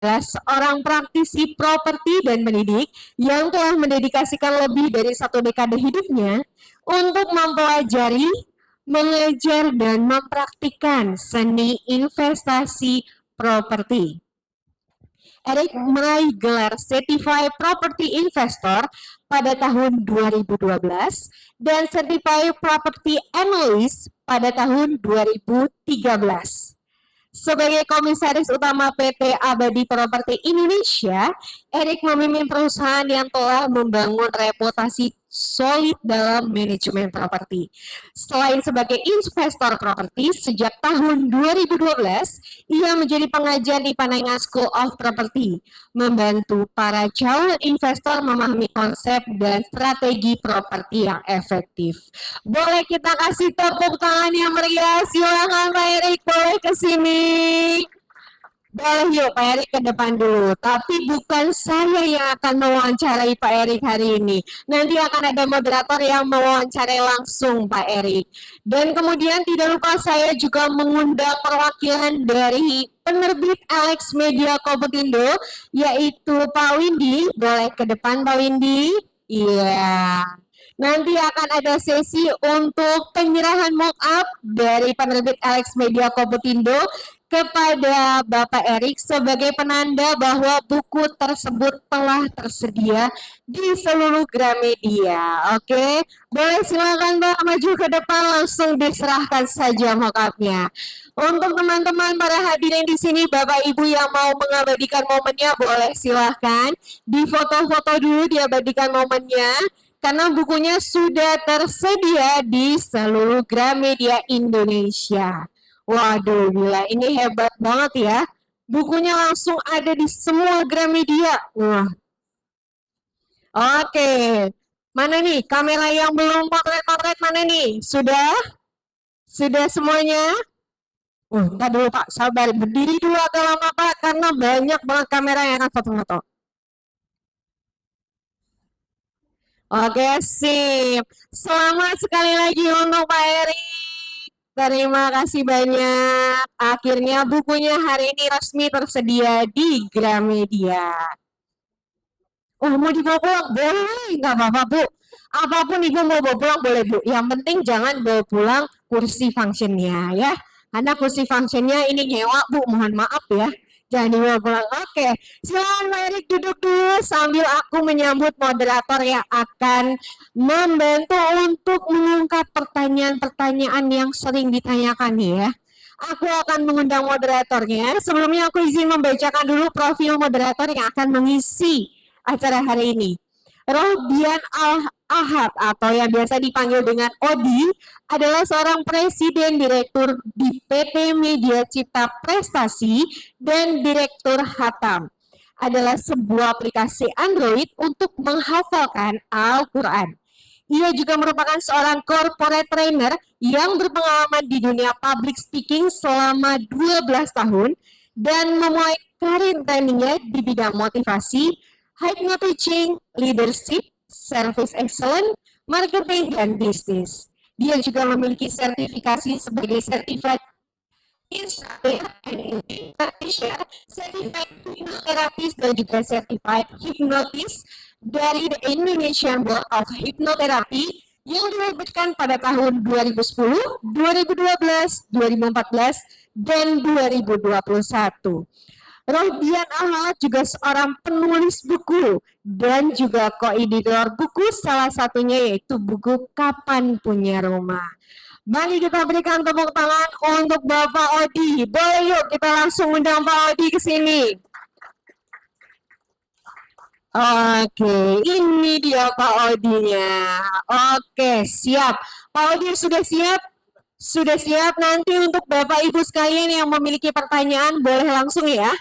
seorang praktisi properti dan pendidik yang telah mendedikasikan lebih dari 1 dekade hidupnya untuk mempelajari, mengajar, dan mempraktikkan seni investasi properti. Eric meraih gelar Certified Property Investor pada tahun 2012 dan Certified Property Analyst pada tahun 2013. Sebagai Komisaris Utama PT Abadi Properti Indonesia, Eric memimpin perusahaan yang telah membangun reputasi solid dalam manajemen properti. Selain sebagai investor properti, sejak tahun 2012, ia menjadi pengajar di Panenga School of Property, membantu para calon investor memahami konsep dan strategi properti yang efektif. Boleh kita kasih tepuk tangan yang meriah? Silakan Pak Erik, boleh ke sini. Boleh yuk Pak Erik ke depan dulu. Tapi bukan saya yang akan mewawancarai Pak Erik hari ini. Nanti akan ada moderator yang mewawancarai langsung Pak Erik. Dan kemudian tidak lupa saya juga mengundang perwakilan dari penerbit Alex Media Komputindo, yaitu Pak Windy. Boleh ke depan Pak Windy? Iya. Nanti akan ada sesi untuk penyerahan mock-up dari penerbit Alex Media Komputindo kepada Bapak Erik sebagai penanda bahwa buku tersebut telah tersedia di seluruh Gramedia. Oke, boleh silakan Mbak maju ke depan, langsung diserahkan saja mock-up-nya. Untuk teman-teman para hadirin di sini, Bapak Ibu yang mau mengabadikan momennya, boleh silahkan di foto-foto dulu, diabadikan momennya. Karena bukunya sudah tersedia di seluruh Gramedia Indonesia. Waduh, gila, ini hebat banget ya. Bukunya langsung ada di semua Gramedia. Wah. Oke. Mana nih kamera yang belum potret-potret mana nih? Sudah? Sudah semuanya? Entar dulu Pak, sabar. Berdiri dulu agak lama Pak, karena banyak banget kamera yang akan foto-foto. Oke, sip. Selamat sekali lagi untuk Pak Erik. Terima kasih banyak. Akhirnya bukunya hari ini resmi tersedia di Gramedia. Oh, mau dibawa pulang? Boleh, nggak apa-apa, Bu. Apapun Ibu mau bawa pulang boleh, Bu. Yang penting jangan bawa pulang kursi functionnya ya. Karena kursi functionnya ini nyewa, Bu. Mohon maaf ya. Jangan dibawa pulang. Oke, silakan Pak Erik duduk dulu sambil aku menyambut moderator yang akan membantu untuk mengungkap pertanyaan-pertanyaan yang sering ditanyakan ya. Aku akan mengundang moderatornya. Sebelumnya aku izin membacakan dulu profil moderator yang akan mengisi acara hari ini. Rohdian Ahad atau yang biasa dipanggil dengan Odi adalah seorang presiden direktur di PT Media Cipta Prestasi dan direktur Hatam. Adalah sebuah aplikasi Android untuk menghafalkan Al-Quran. Ia juga merupakan seorang corporate trainer yang berpengalaman di dunia public speaking selama 12 tahun dan memulai karir trainingnya di bidang motivasi, hypnotizing, leadership, service excellence, marketing, dan bisnis. Dia juga memiliki sertifikasi sebagai Certified Certified Hypnotherapist dan juga Certified Hypnotist dari The Indonesian Board of Hypnotherapy yang diterbitkan pada tahun 2010, 2012, 2014, dan 2021. Rohdian Ahmad juga seorang penulis buku dan juga koeditor buku, salah satunya yaitu buku Kapan Punya Rumah. Mari kita berikan tepuk tangan untuk Bapak Odi. Boleh yuk kita langsung undang Pak Odi ke sini. Oke, ini dia Pak Odinya. Oke, siap. Pak Odi sudah siap? Sudah siap. Nanti untuk Bapak Ibu sekalian yang memiliki pertanyaan boleh langsung ya.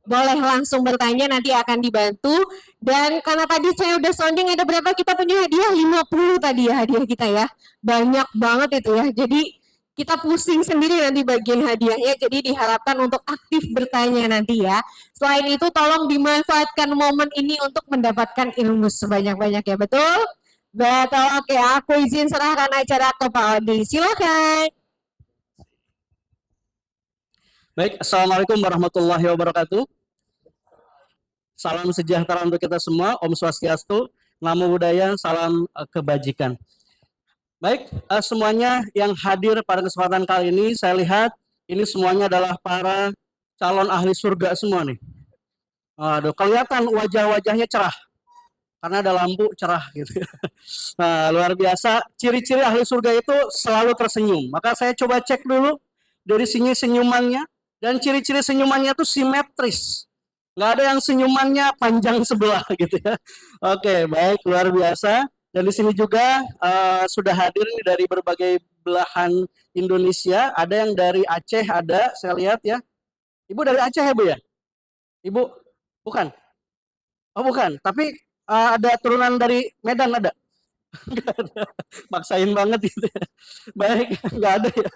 Boleh langsung bertanya, nanti akan dibantu. Dan karena tadi saya udah sounding, ada berapa kita punya hadiah? 50 tadi ya hadiah kita ya. Banyak banget itu ya. Jadi kita pusing sendiri nanti bagian hadiahnya. Jadi diharapkan untuk aktif bertanya nanti ya. Selain itu tolong dimanfaatkan momen ini untuk mendapatkan ilmu sebanyak-banyak ya. Betul? Betul. Oke, aku izin serahkan acara ke Pak Odi. Silakan. Baik, Assalamualaikum warahmatullahi wabarakatuh. Salam sejahtera untuk kita semua. Om Swastiastu, Namo Buddhaya, salam kebajikan. Baik, semuanya yang hadir pada kesempatan kali ini, saya lihat ini semuanya adalah para calon ahli surga semua nih. Aduh, kelihatan wajah-wajahnya cerah karena ada lampu cerah gitu. Nah, luar biasa. Ciri-ciri ahli surga itu selalu tersenyum. Maka saya coba cek dulu dari sini senyumannya, dan ciri-ciri senyumannya itu simetris. Nggak ada yang senyumannya panjang sebelah gitu ya. Oke, baik, luar biasa. Dan di sini juga sudah hadir nih dari berbagai belahan Indonesia. Ada yang dari Aceh, ada, saya lihat ya. Ibu dari Aceh ya, Bu ya? Ibu, bukan? Oh, bukan. Tapi ada turunan dari Medan, ada? Maksain banget gitu ya. Baik, nggak ada ya.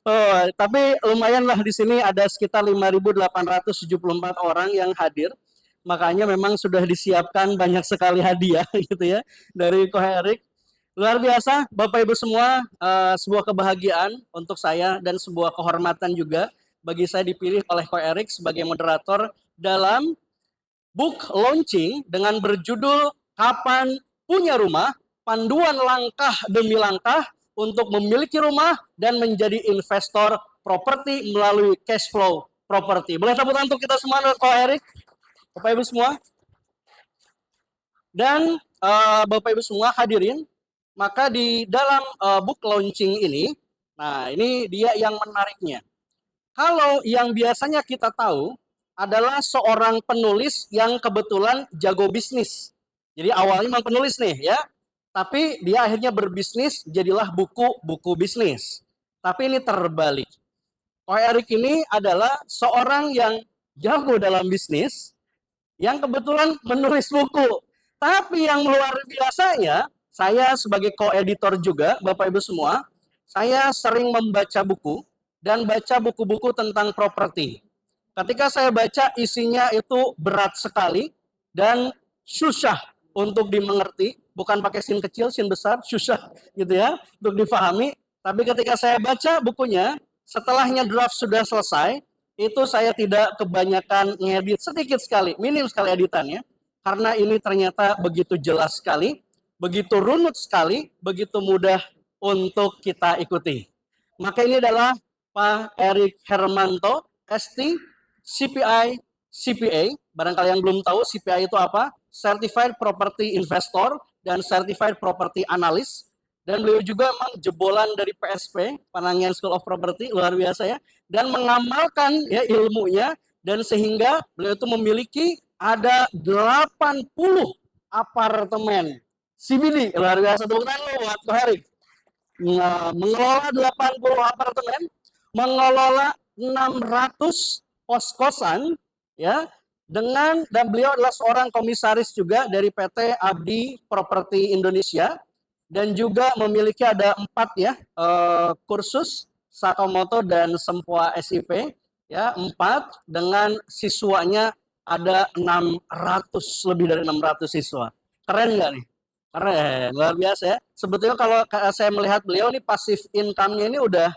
Oh, tapi lumayan lah di sini ada sekitar 5.874 orang yang hadir. Makanya memang sudah disiapkan banyak sekali hadiah gitu ya dari Ko Erik. Luar biasa, Bapak Ibu semua, sebuah kebahagiaan untuk saya dan sebuah kehormatan juga bagi saya dipilih oleh Ko Erik sebagai moderator dalam book launching dengan berjudul Kapan Punya Rumah, Panduan Langkah Demi Langkah untuk Memiliki Rumah dan Menjadi Investor Properti Melalui Cash Flow Properti. Boleh tepuk tangan untuk kita semua, Ko Erik, Bapak Ibu semua. Dan Bapak Ibu semua hadirin, maka di dalam book launching ini, nah ini dia yang menariknya. Kalau yang biasanya kita tahu adalah seorang penulis yang kebetulan jago bisnis. Jadi awalnya memang penulis nih ya, tapi dia akhirnya berbisnis, jadilah buku bisnis. Tapi ini terbalik. Ko Erik ini adalah seorang yang jago dalam bisnis, yang kebetulan menulis buku. Tapi yang luar biasanya, saya sebagai co-editor juga, Bapak Ibu semua, saya sering membaca buku dan baca buku-buku tentang properti. Ketika saya baca, isinya itu berat sekali dan susah untuk dimengerti, bukan pakai sin kecil, sin besar, susah gitu ya, untuk difahami. Tapi ketika saya baca bukunya, setelahnya draft sudah selesai, itu saya tidak kebanyakan ngedit, sedikit sekali, minim sekali editannya, karena ini ternyata begitu jelas sekali, begitu runut sekali, begitu mudah untuk kita ikuti. Maka ini adalah Pak Erik Hermanto, ST, CPI, CPA. Barangkali yang belum tahu CPI itu apa? Certified Property Investor dan Certified Property Analyst. Dan beliau juga memang jebolan dari PSP, Panangian School of Property, luar biasa ya. Dan mengamalkan ya ilmunya, dan sehingga beliau itu memiliki ada 80 apartemen CBD, luar biasa. Tepuk tangan buat Ko Erik. Mengelola 80 apartemen, mengelola 600 kos-kosan ya, dan beliau adalah seorang komisaris juga dari PT Abdi Properti Indonesia, dan juga memiliki ada 4 ya kursus Sakamoto dan Sempua SIP ya, 4, dengan siswanya ada 600, lebih dari 600 siswa. Keren nggak nih? Keren, luar biasa ya. Sebetulnya kalau saya melihat beliau nih pasif income-nya ini udah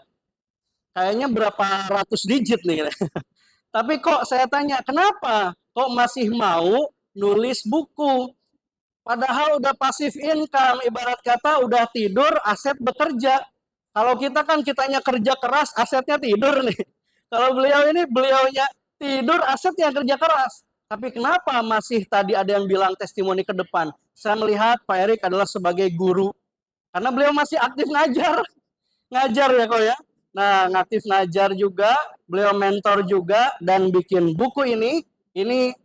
kayaknya berapa ratus digit nih. Tapi kok saya tanya, kenapa kok masih mau nulis buku? Padahal udah pasif income, ibarat kata udah tidur, aset bekerja. Kalau kita kan kitanya kerja keras, asetnya tidur nih. Kalau beliau ini, beliaunya tidur, asetnya kerja keras. Tapi kenapa masih tadi ada yang bilang testimoni ke depan? Saya melihat Pak Erik adalah sebagai guru. Karena beliau masih aktif ngajar. Ngajar ya kok ya. Nah, aktif ngajar juga, beliau mentor juga, dan bikin buku ini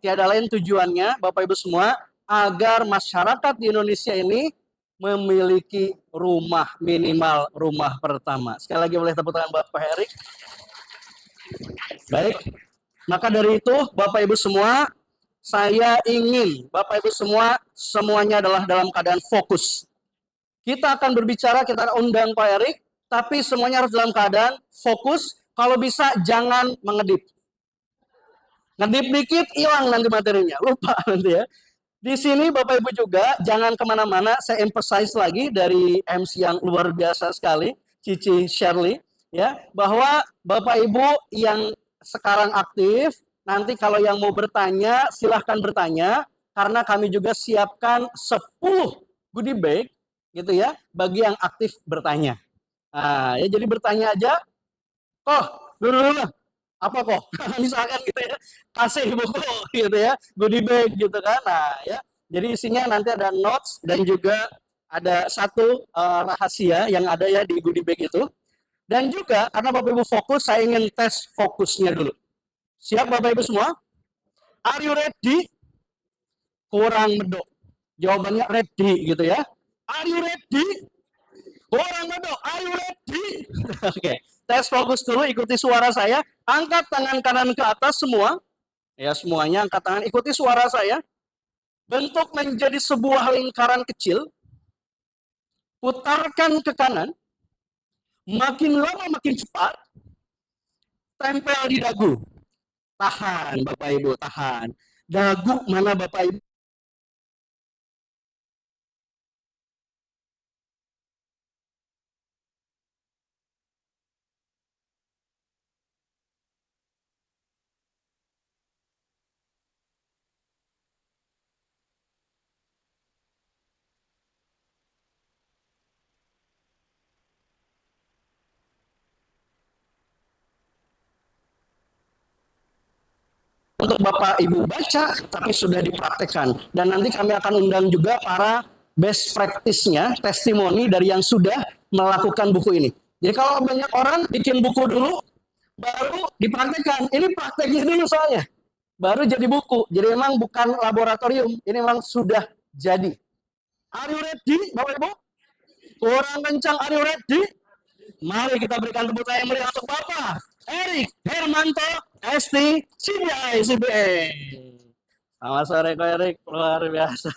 tiada lain tujuannya, Bapak Ibu semua, agar masyarakat di Indonesia ini memiliki rumah, minimal rumah pertama. Sekali lagi boleh tepuk tangan buat Pak Erik. Baik, maka dari itu Bapak Ibu semua, saya ingin Bapak Ibu semua semuanya adalah dalam keadaan fokus. Kita akan berbicara, kita akan undang Pak Erik, tapi semuanya harus dalam keadaan fokus. Kalau bisa jangan mengedip. Ngedip dikit hilang nanti materinya, lupa nanti ya. Di sini Bapak Ibu juga jangan kemana-mana, saya emphasize lagi dari MC yang luar biasa sekali, Cici Shirley, ya, bahwa Bapak Ibu yang sekarang aktif, Nanti kalau yang mau bertanya, silahkan bertanya, karena kami juga siapkan 10 goodie bag, gitu ya, bagi yang aktif bertanya. Nah, ya jadi bertanya aja, dulu, apa kok? Misalkan gitu ya, kasih buku gitu ya, goodie bag gitu kan. Nah, ya. Jadi isinya nanti ada notes dan juga ada satu rahasia yang ada ya di goodie bag itu. Dan juga karena Bapak Ibu fokus, saya ingin tes fokusnya dulu. Siap Bapak Ibu semua? Are you ready? Kurang medok. Jawabannya ready gitu ya. Are you ready? Kurang medok. Are you ready? Oke. Tes fokus dulu, ikuti suara saya. Angkat tangan kanan ke atas semua. Ya, semuanya angkat tangan, ikuti suara saya. Bentuk menjadi sebuah lingkaran kecil. Putarkan ke kanan. Makin lama makin cepat. Tempel di dagu. Tahan, Bapak Ibu, tahan. Dagu mana Bapak Ibu? Untuk Bapak Ibu baca, tapi sudah dipraktekkan. Dan nanti kami akan undang juga para best practice-nya, testimoni dari yang sudah melakukan buku ini. Jadi kalau banyak orang bikin buku dulu, baru dipraktekkan. Ini prakteknya dulu soalnya. Baru jadi buku. Jadi memang bukan laboratorium, ini memang sudah jadi. Are you ready, Bapak Ibu? Kurang kencang, are you ready? Mari kita berikan tepuk tangan yang meriah untuk Bapak Erik Hermanto, ST, CBI, CBA. Selamat sore Ko Erik, luar biasa.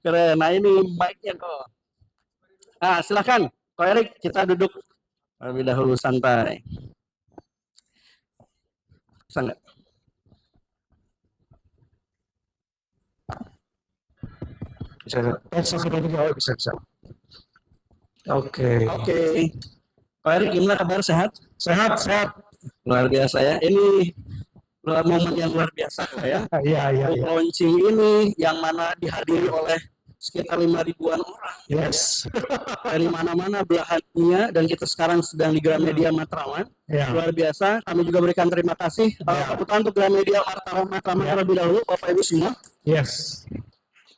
Keren. Nah ini mic-nya kok. Nah silakan Ko Erik, kita duduk terlebih dahulu santai. Bisa nggak? Bisa. Oke. Ko Erik gimana kabar, sehat? Sehat. Luar biasa ya. Ini momen yang luar biasa ya. Iya. Launching ini yang mana dihadiri oleh sekitar 5.000-an orang. Yes. Dari mana-mana belahan dunia, dan kita sekarang sedang di Gramedia Matraman. Ya. Luar biasa. Kami juga berikan terima kasih kebutuhan untuk Gramedia Matraman terlebih dahulu Bapak Ibu semua. Yes.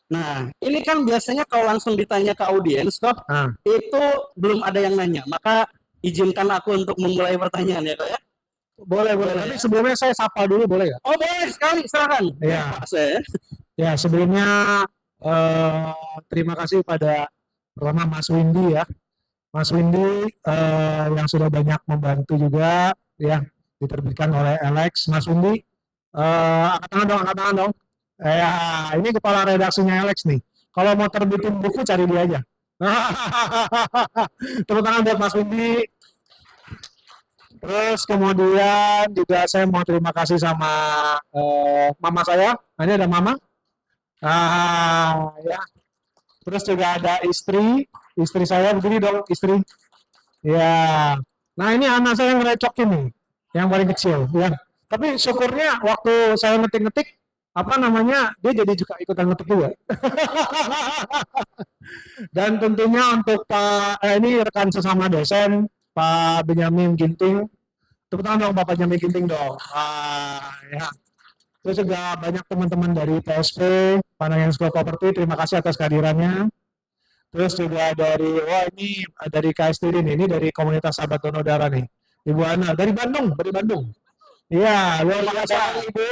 Nah, ini kan biasanya kalau langsung ditanya ke audiens kok, itu belum ada yang nanya. Maka izinkan aku untuk memulai pertanyaan ya kok ya. Boleh. Tapi sebelumnya saya sapa dulu, boleh nggak? Oh boleh sekali, silakan. Iya. Saya. Ya, sebelumnya terima kasih pada pertama Mas Windy ya. Mas Windy yang sudah banyak membantu juga ya, diterbitkan oleh Alex. Mas Windy, angkat tangan dong. Ya, ini kepala redaksinya Alex nih. Kalau mau terbitin buku cari dia aja. Tepuk tangan buat Mas Windy. Terus kemudian juga saya mau terima kasih sama mama saya. Nah, ini ada mama. Ya. Terus juga ada istri saya, begini dong istri. Ya. Nah ini anak saya yang ngerecokin nih, yang paling kecil. Ya. Tapi syukurnya waktu saya ngetik-ngetik, dia jadi juga ikutan ngetik juga. Dan tentunya untuk ini rekan sesama dosen, Pak Benyamin Ginting. Tepuk tangan dong Bapak Benyamin Ginting dong. Ya. Terus juga banyak teman-teman dari PSP, Pandangan School Property, terima kasih atas kehadirannya. Terus juga dari KST ini dari komunitas sahabat donor darah nih, Ibu Ana dari Bandung. Iya, luar biasa Ibu.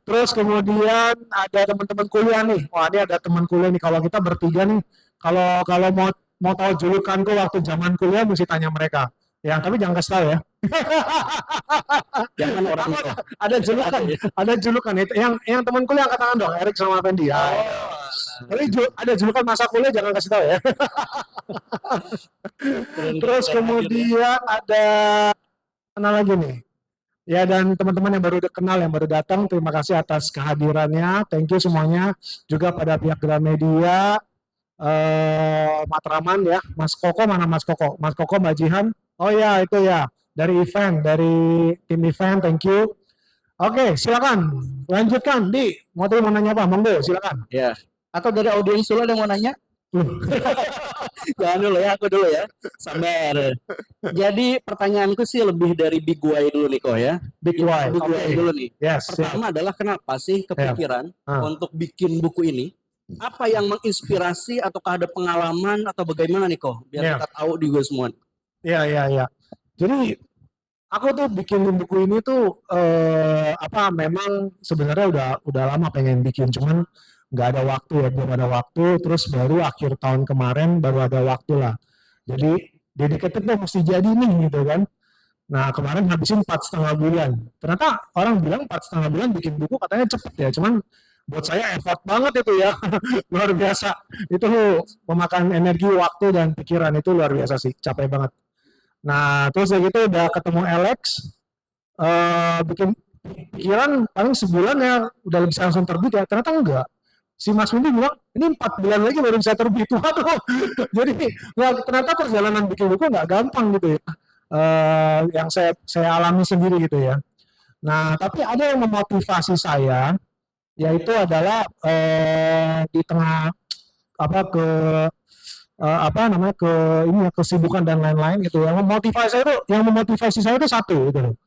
Terus kemudian ada teman-teman kuliah nih. Wah, ini ada teman kuliah nih. Kalau kita bertiga nih, kalau mau tahu julukanku waktu zaman kuliah mesti tanya mereka. Ya, tapi jangan kasih tahu ya. Jangan orang itu. Ada julukan itu. Yang teman kuliah angkat tangan dong, Erik sama Fendi. Ya. Tapi ada julukan masa kuliah jangan kasih tahu ya. Terus kemudian ada kenal lagi nih. Ya, dan teman-teman yang baru kenal, yang baru datang, terima kasih atas kehadirannya. Thank you semuanya. Juga pada pihak Gramedia, Matraman ya. Mas Koko, mana Mas Koko? Mas Koko, Mbak Jihan. Oh ya, itu ya. dari tim event, thank you. Oke, silakan lanjutkan. Mau nanya apa? Monggo, silakan. Ya. Atau dari audiens dulu ada yang mau nanya? Jangan dulu ya, aku dulu ya. Sabar. Jadi pertanyaanku sih lebih dari big why dulu nih kok ya. Big why. Big why dulu nih. Yes. Pertama adalah kenapa sih kepikiran untuk bikin buku ini? Apa yang menginspirasi ataukah ada pengalaman atau bagaimana nih kok? Biar kita tahu juga semua. Iya. Jadi aku tuh bikin buku ini tuh memang sebenarnya udah lama pengen bikin, cuman nggak ada waktu ya, belum ada waktu. Terus baru akhir tahun kemarin baru ada waktu lah. Jadi dedicatednya mesti jadi nih gitu kan. Nah kemarin habisin 4,5 bulan. Ternyata orang bilang 4,5 bulan bikin buku katanya cepet ya, cuman buat saya effort banget itu ya. Luar biasa. Itu memakan energi, waktu, dan pikiran. Itu luar biasa sih, capek banget. Nah terus ya gitu udah ketemu Alex, bikin pikiran paling sebulan ya udah bisa langsung terbit ya. Ternyata enggak. Si Mas Windy bilang ini 4 bulan lagi baru bisa terbit. Waduh. Jadi ternyata perjalanan bikin buku nggak gampang gitu ya. Yang saya alami sendiri gitu ya. Nah tapi ada yang memotivasi saya, yaitu adalah di tengah kesibukan dan lain-lain gitu. Yang memotivasi saya itu satu gitu loh.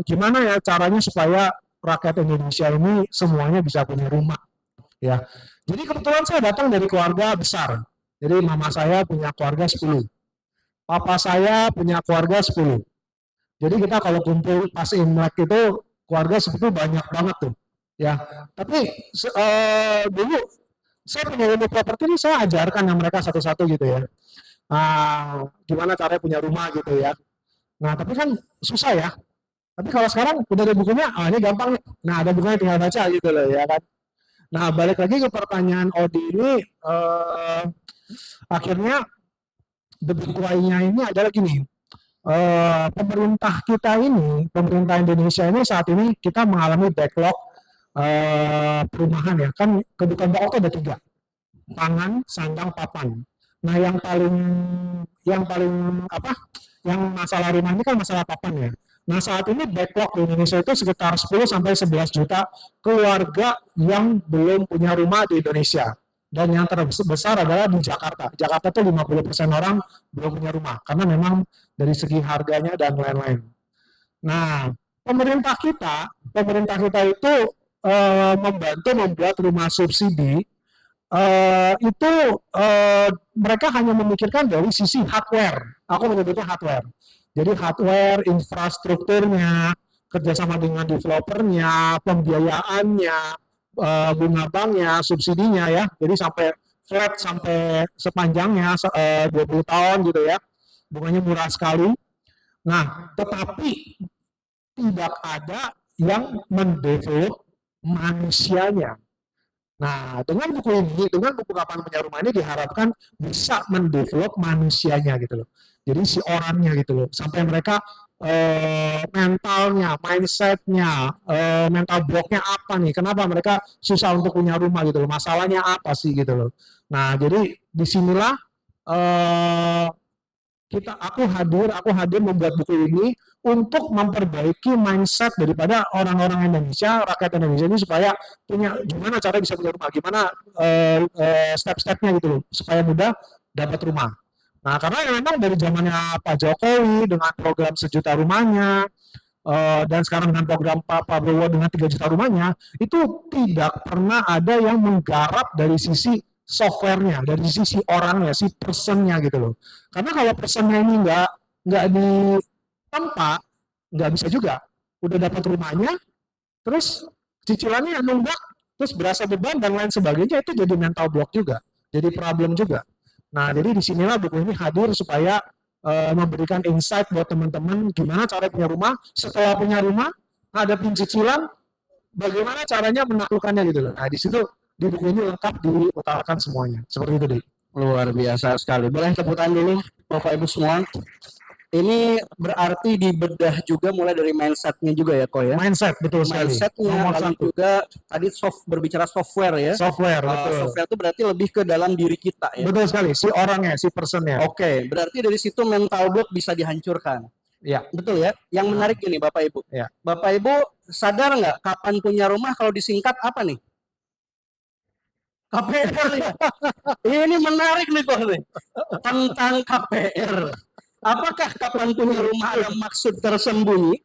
Gimana ya caranya supaya rakyat Indonesia ini semuanya bisa punya rumah ya. Jadi kebetulan saya datang dari keluarga besar. Jadi mama saya punya keluarga 10. Papa saya punya keluarga 10. Jadi kita kalau kumpul pas Imlek itu keluarga sebetulnya banyak banget tuh ya. Tapi dulu saya punya ilmu properti ini saya ajarkan yang mereka satu-satu gitu ya. Gimana caranya punya rumah gitu ya. Nah tapi kan susah ya. Tapi kalau sekarang udah ada bukunya, ini gampang nih. Nah ada bukunya tinggal baca gitu loh ya kan. Nah balik lagi ke pertanyaan Odi ini, akhirnya the big why-nya ini adalah gini. Pemerintah Indonesia ini saat ini kita mengalami backlog perumahan ya. Kan kebutuhan pokok itu ada 3. Pangan, sandang, papan. Nah yang masalah rumah ini kan masalah papan ya. Nah saat ini backlog di Indonesia itu sekitar 10 sampai 11 juta keluarga yang belum punya rumah di Indonesia. Dan yang terbesar adalah di Jakarta. Jakarta itu 50% orang belum punya rumah karena memang dari segi harganya dan lain-lain. Nah pemerintah kita itu membantu membuat rumah subsidi. Mereka hanya memikirkan dari sisi hardware. Aku menyebutnya hardware. Jadi hardware, infrastrukturnya, kerjasama dengan developernya, pembiayaannya, bunga banknya, subsidinya ya. Jadi sampai flat sampai sepanjangnya 20 tahun gitu ya. Bunganya murah sekali. Nah, tetapi tidak ada yang mendevelop manusianya. Nah, dengan buku Kapan Punya Rumah ini diharapkan bisa mendevelop manusianya gitu loh. Jadi si orangnya gitu loh, sampai mereka mentalnya, mindsetnya, mental blocknya apa nih? Kenapa mereka susah untuk punya rumah gitu loh? Masalahnya apa sih gitu loh? Nah, jadi disinilah aku hadir membuat buku ini untuk memperbaiki mindset daripada orang-orang Indonesia, rakyat Indonesia ini supaya punya gimana cara bisa punya rumah, gimana step-stepnya gitu loh, supaya mudah dapat rumah. Nah, karena memang dari zamannya Pak Jokowi dengan program 1 juta rumahnya, dan sekarang dengan program Pak Prabowo dengan 3 juta rumahnya, itu tidak pernah ada yang menggarap dari sisi softwarenya, dari sisi orangnya, si personnya gitu loh. Karena kalau personnya ini nggak ditempa, nggak bisa juga. Udah dapat rumahnya, terus cicilannya nunggak, terus berasa beban dan lain sebagainya, itu jadi mental block juga, jadi problem juga. Nah, jadi disinilah buku ini hadir supaya memberikan insight buat teman-teman gimana cara punya rumah, setelah punya rumah, hadapin cicilan, bagaimana caranya menaklukkannya gitu loh. Nah, di situ di buku ini lengkap diutarakan semuanya. Seperti itu deh. Luar biasa sekali. Boleh tepuk tangan dulu Bapak Ibu semua. Ini berarti dibedah juga mulai dari mindset-nya juga ya kok ya. Mindset, betul sekali. Mindset-nya lalu juga tadi berbicara software ya. Software, betul. Software itu berarti lebih ke dalam diri kita ya. Betul sekali, si orangnya, si personnya. Oke, berarti dari situ mental block bisa dihancurkan. Iya. Betul ya? Yang menarik ini Bapak Ibu. Iya. Bapak Ibu sadar nggak kapan punya rumah kalau disingkat apa nih? KPR ya. Ini menarik nih kok nih. Tentang KPR. Apakah kapan punya rumah ada maksud tersembunyi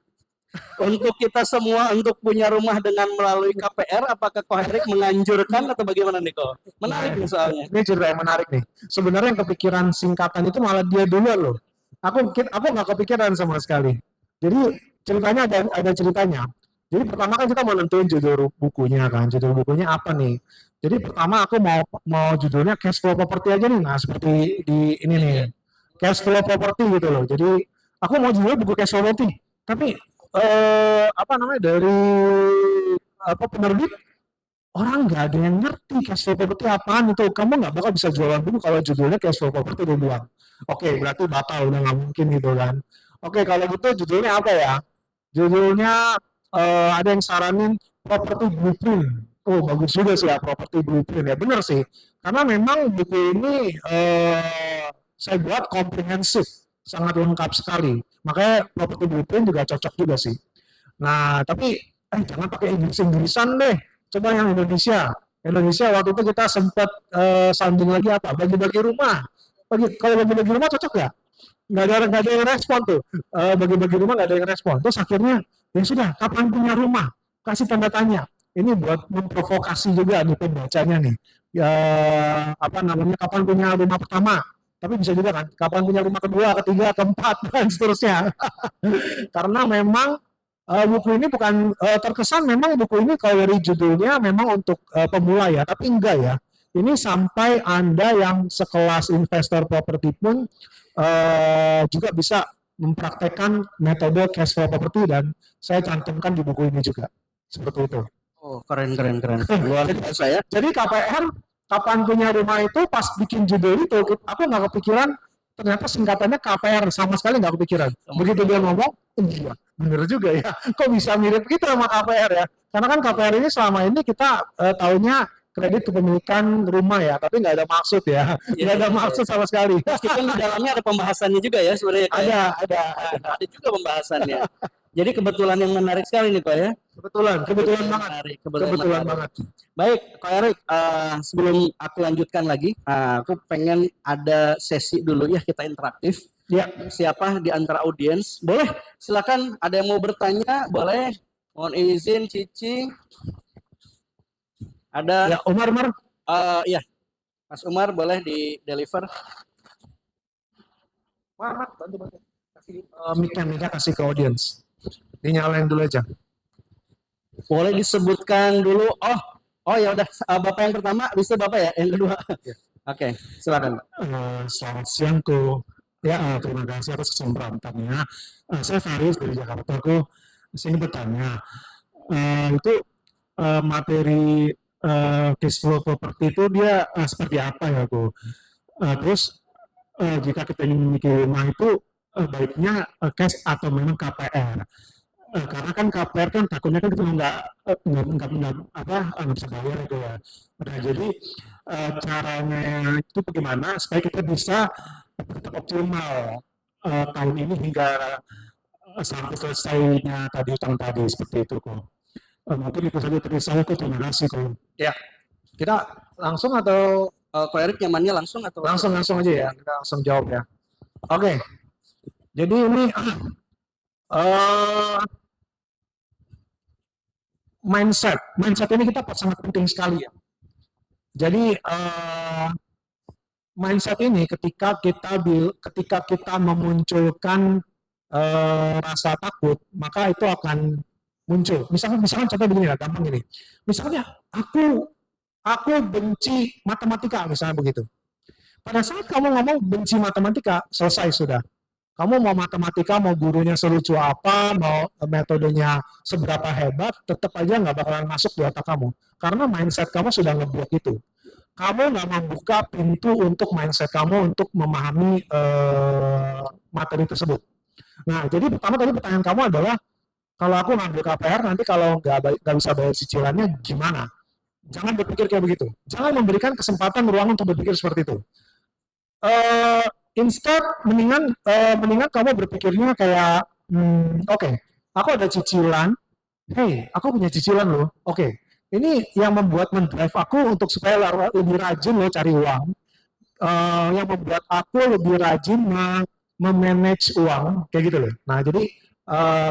untuk kita semua untuk punya rumah dengan melalui KPR? Apakah Ko Herik menganjurkan atau bagaimana nih Ko? Menarik nih soalnya. Ini cerita yang menarik nih. Sebenarnya yang kepikiran singkatan itu malah dia duluan loh. Aku nggak kepikiran sama sekali. Jadi ceritanya ada ceritanya. Jadi pertama kan kita mau nentuin judul bukunya kan. Judul bukunya apa nih? Jadi pertama aku mau judulnya cash flow property aja nih. Nah seperti di ini nih, cash flow property gitu loh. Jadi aku mau judulnya buku cash flow property. Tapi apa namanya dari penerbit orang nggak ada yang ngerti cash flow property apaan itu. Kamu nggak bakal bisa jualan buku kalau judulnya cash flow property dia bilang. Oke, berarti batal, udah nggak mungkin gitu kan. Oke, kalau gitu judulnya apa ya? Judulnya ada yang saranin property blueprint. Oh, bagus juga sih ya property blueprint ya, bener sih. Karena memang buku ini saya buat komprehensif, sangat lengkap sekali. Makanya property blueprint juga cocok juga sih. Nah, tapi jangan pakai Inggris-Inggrisan deh. Coba yang Indonesia. Indonesia waktu itu kita sempat sanding lagi apa? Bagi-bagi rumah. Kalau bagi-bagi rumah cocok ya? Nggak ada yang respon tuh. Bagi-bagi rumah nggak ada yang respon. Terus akhirnya ya sudah, kapan punya rumah? Kasih tanda tanya. Ini buat memprovokasi juga nih pembacanya nih. Ya, apa namanya? Kapan punya rumah pertama? Tapi bisa juga kan? Kapan punya rumah kedua, ketiga, keempat dan seterusnya. Karena memang buku ini bukan terkesan memang buku ini kalau dari judulnya memang untuk pemula ya, tapi enggak ya. Ini sampai Anda yang sekelas investor properti pun juga bisa mempraktekkan metode cash flow property dan saya cantumkan di buku ini juga. Seperti itu. Oh, keren. Luar biasa ya. Jadi KPR, kapan punya rumah itu pas bikin judul itu, aku nggak kepikiran ternyata singkatannya KPR, sama sekali nggak kepikiran. Begitu dia ngomong, iya, bener juga ya. Kok bisa mirip gitu sama KPR ya? Karena kan KPR ini selama ini kita taunya kredit kepemilikan rumah ya, tapi nggak ada maksud ya, nggak ada maksud sama sekali. Meskipun di dalamnya ada pembahasannya juga ya sebenarnya. Ada juga pembahasannya. Jadi kebetulan yang menarik sekali nih Pak ya. kebetulan banget. Menarik, Kebetulan banget. Baik, Ko Herik, sebelum aku lanjutkan lagi, aku pengen ada sesi dulu ya, kita interaktif. Ya, Siapa di antara audiens? Boleh, silakan. Ada yang mau bertanya? Boleh. Mohon izin, Cici. Ada, ya Umar. ya, Mas Umar boleh di deliver. Mat, bantu. Kasih mic-nya kasih ke audience. Dinyalain dulu aja. Boleh disebutkan dulu. Oh ya udah. Bapak yang pertama, bisa Bapak ya. Yang kedua. Oke, silakan. Selamat siang tuh. Ya, terima kasih atas kesempatannya. Saya Faris dari Jakarta. Aku sini bertanya. Itu materi cash flow property itu dia seperti apa ya, Bu? Terus jika kita ingin memiliki rumah itu baiknya cash atau memang KPR? Karena kan KPR kan takutnya kan kita nggak bisa bayar gitu ya. Nah, jadi caranya itu bagaimana supaya kita bisa tetap optimal tahun ini hingga sampai selesainya tadi utang tadi seperti itu kok. Mungkin itu saja dari saya kok, terima kasih kok. Ya, kita langsung atau Ko Herik nyamannya langsung atau langsung aja ya, kita langsung jawab ya. Oke. Jadi ini mindset ini kita sangat penting sekali ya. Jadi mindset ini ketika kita memunculkan rasa takut, maka itu akan muncul. Misalkan contoh begini lah, gampang gini. Misalnya aku benci matematika, misalnya begitu. Pada saat kamu ngomong benci matematika, selesai sudah. Kamu mau matematika, mau gurunya selucu apa, mau metodenya seberapa hebat, tetap aja nggak bakalan masuk di otak kamu. Karena mindset kamu sudah ngeblok itu. Kamu nggak membuka pintu untuk mindset kamu untuk memahami materi tersebut. Nah, jadi pertama tadi pertanyaan kamu adalah, kalau aku ngambil KPR, nanti kalau nggak bisa bayar cicilannya gimana? Jangan berpikir kayak begitu. Jangan memberikan kesempatan ruang untuk berpikir seperti itu. instead mendingan kamu berpikirnya kayak, oke, aku ada cicilan. Hey, aku punya cicilan loh. Oke, ini yang membuat mendrive aku untuk supaya lebih rajin loh cari uang. Yang membuat aku lebih rajin memanage uang, kayak gitu loh. Nah, jadi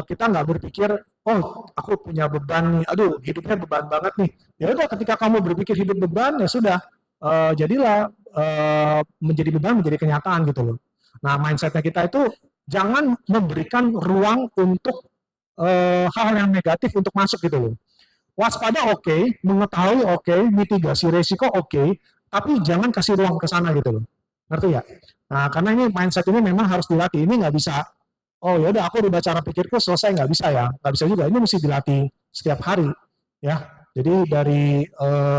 kita nggak berpikir, oh, aku punya beban nih, aduh, hidupnya beban banget nih. Ya udah, ketika kamu berpikir hidup beban, ya sudah, jadilah menjadi beban menjadi kenyataan gitu loh. Nah, mindsetnya kita itu jangan memberikan ruang untuk hal yang negatif untuk masuk gitu loh. Waspada oke, mengetahui oke, mitigasi resiko oke, tapi jangan kasih ruang ke sana gitu loh. Ngerti ya? Nah, karena ini mindset ini memang harus dilatih. Ini nggak bisa, oh ya udah aku rubah cara pikirku selesai, nggak bisa ya. Nggak bisa juga. Ini mesti dilatih setiap hari ya. Jadi dari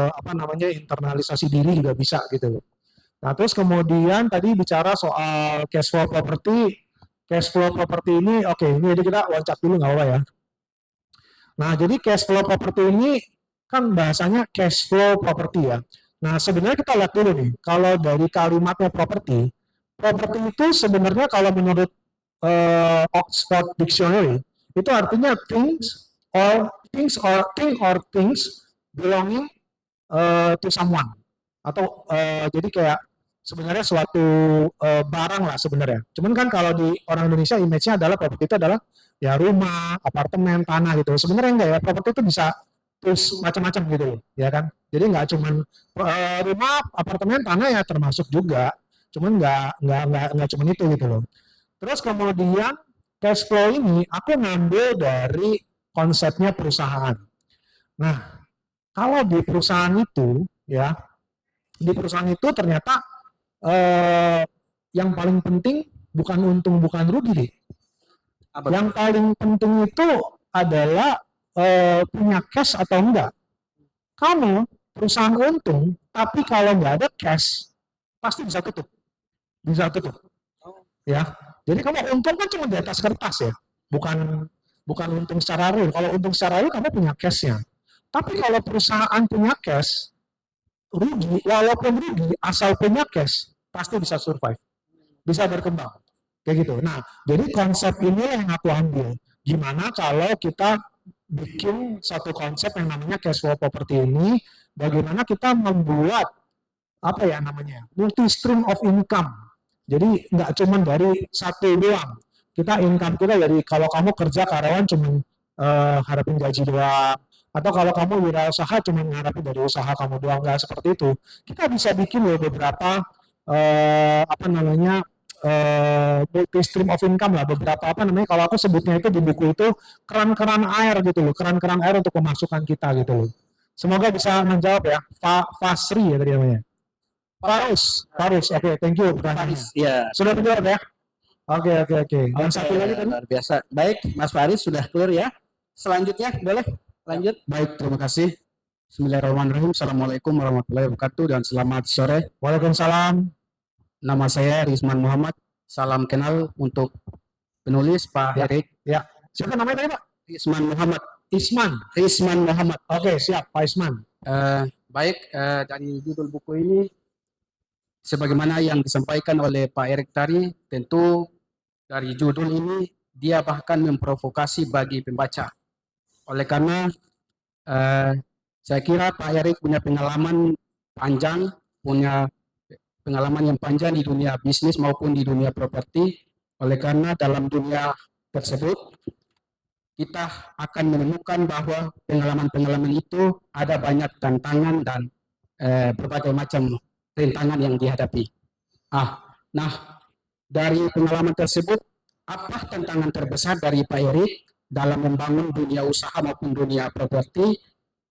apa namanya internalisasi diri juga bisa gitu loh. Nah, terus kemudian tadi bicara soal cash flow property. Cash flow property ini, oke, ini jadi kita loncat dulu nggak apa ya. Nah, jadi cash flow property ini kan bahasanya cash flow property ya. Nah, sebenarnya kita lihat dulu nih, kalau dari kalimatnya property, property itu sebenarnya kalau menurut Oxford Dictionary, itu artinya things belonging to someone. Atau jadi kayak sebenarnya suatu barang lah sebenarnya. Cuman kan kalau di orang Indonesia image-nya adalah properti itu adalah ya rumah, apartemen, tanah gitu. Sebenarnya enggak ya, properti itu bisa terus macam-macam gitu loh, ya kan. Jadi nggak cuman rumah, apartemen, tanah ya termasuk juga. Cuman nggak cuman itu gitu loh. Terus kemudian cash flow ini aku ngambil dari konsepnya perusahaan. Nah, kalau di perusahaan itu ya, di perusahaan itu ternyata yang paling penting bukan untung bukan rugi deh. Yang paling penting itu adalah punya cash atau enggak. Kamu perusahaan untung, tapi kalau nggak ada cash, pasti bisa tutup. Bisa tutup. Ya. Jadi kamu untung kan cuma di atas kertas ya. Bukan untung secara real. Kalau untung secara real kamu punya cash-nya. Tapi kalau perusahaan punya cash, rugi, walaupun rugi, asal punya cash, pasti bisa survive. Bisa berkembang. Kayak gitu. Nah, jadi konsep ini yang aku ambil. Gimana kalau kita bikin satu konsep yang namanya cash flow property ini, bagaimana kita membuat apa ya namanya multi stream of income. Jadi nggak cuma dari satu doang. Kita income kita dari kalau kamu kerja karyawan cuma harapin gaji doang, atau kalau kamu wirausaha cuma ngarapin dari usaha kamu doang, nggak seperti itu. Kita bisa bikin loh beberapa apa namanya multi stream of income lah, beberapa apa namanya kalau aku sebutnya itu di buku itu keran-keran air gitu loh, keran-keran air untuk pemasukan kita gitu loh. Semoga bisa menjawab ya. Fasri ya tadi namanya. Farus. Oke, thank you pertanyaannya. Ya. Sudah menjawab ya? Oke. Yang satu lagi tadi? Luar biasa. Baik, Mas Faris sudah clear ya. Selanjutnya boleh lanjut. Baik, terima kasih. Bismillahirrahmanirrahim. Assalamualaikum warahmatullahi wabarakatuh dan selamat sore. Waalaikumsalam. Nama saya Risman Muhammad. Salam kenal untuk penulis Pak Erik. Ya. Siapa namanya tadi Pak? Risman Muhammad. Isman Muhammad. Oke, siap Pak Isman. Baik, dari judul buku ini sebagaimana yang disampaikan oleh Pak Erik tadi, tentu dari judul ini dia bahkan memprovokasi bagi pembaca. Oleh karena saya kira Pak Erik punya pengalaman panjang, punya pengalaman yang panjang di dunia bisnis maupun di dunia properti. Oleh karena dalam dunia tersebut kita akan menemukan bahwa pengalaman-pengalaman itu ada banyak tantangan dan berbagai macam rintangan yang dihadapi. Nah, dari pengalaman tersebut, apa tantangan terbesar dari Pak Erik dalam membangun dunia usaha maupun dunia properti?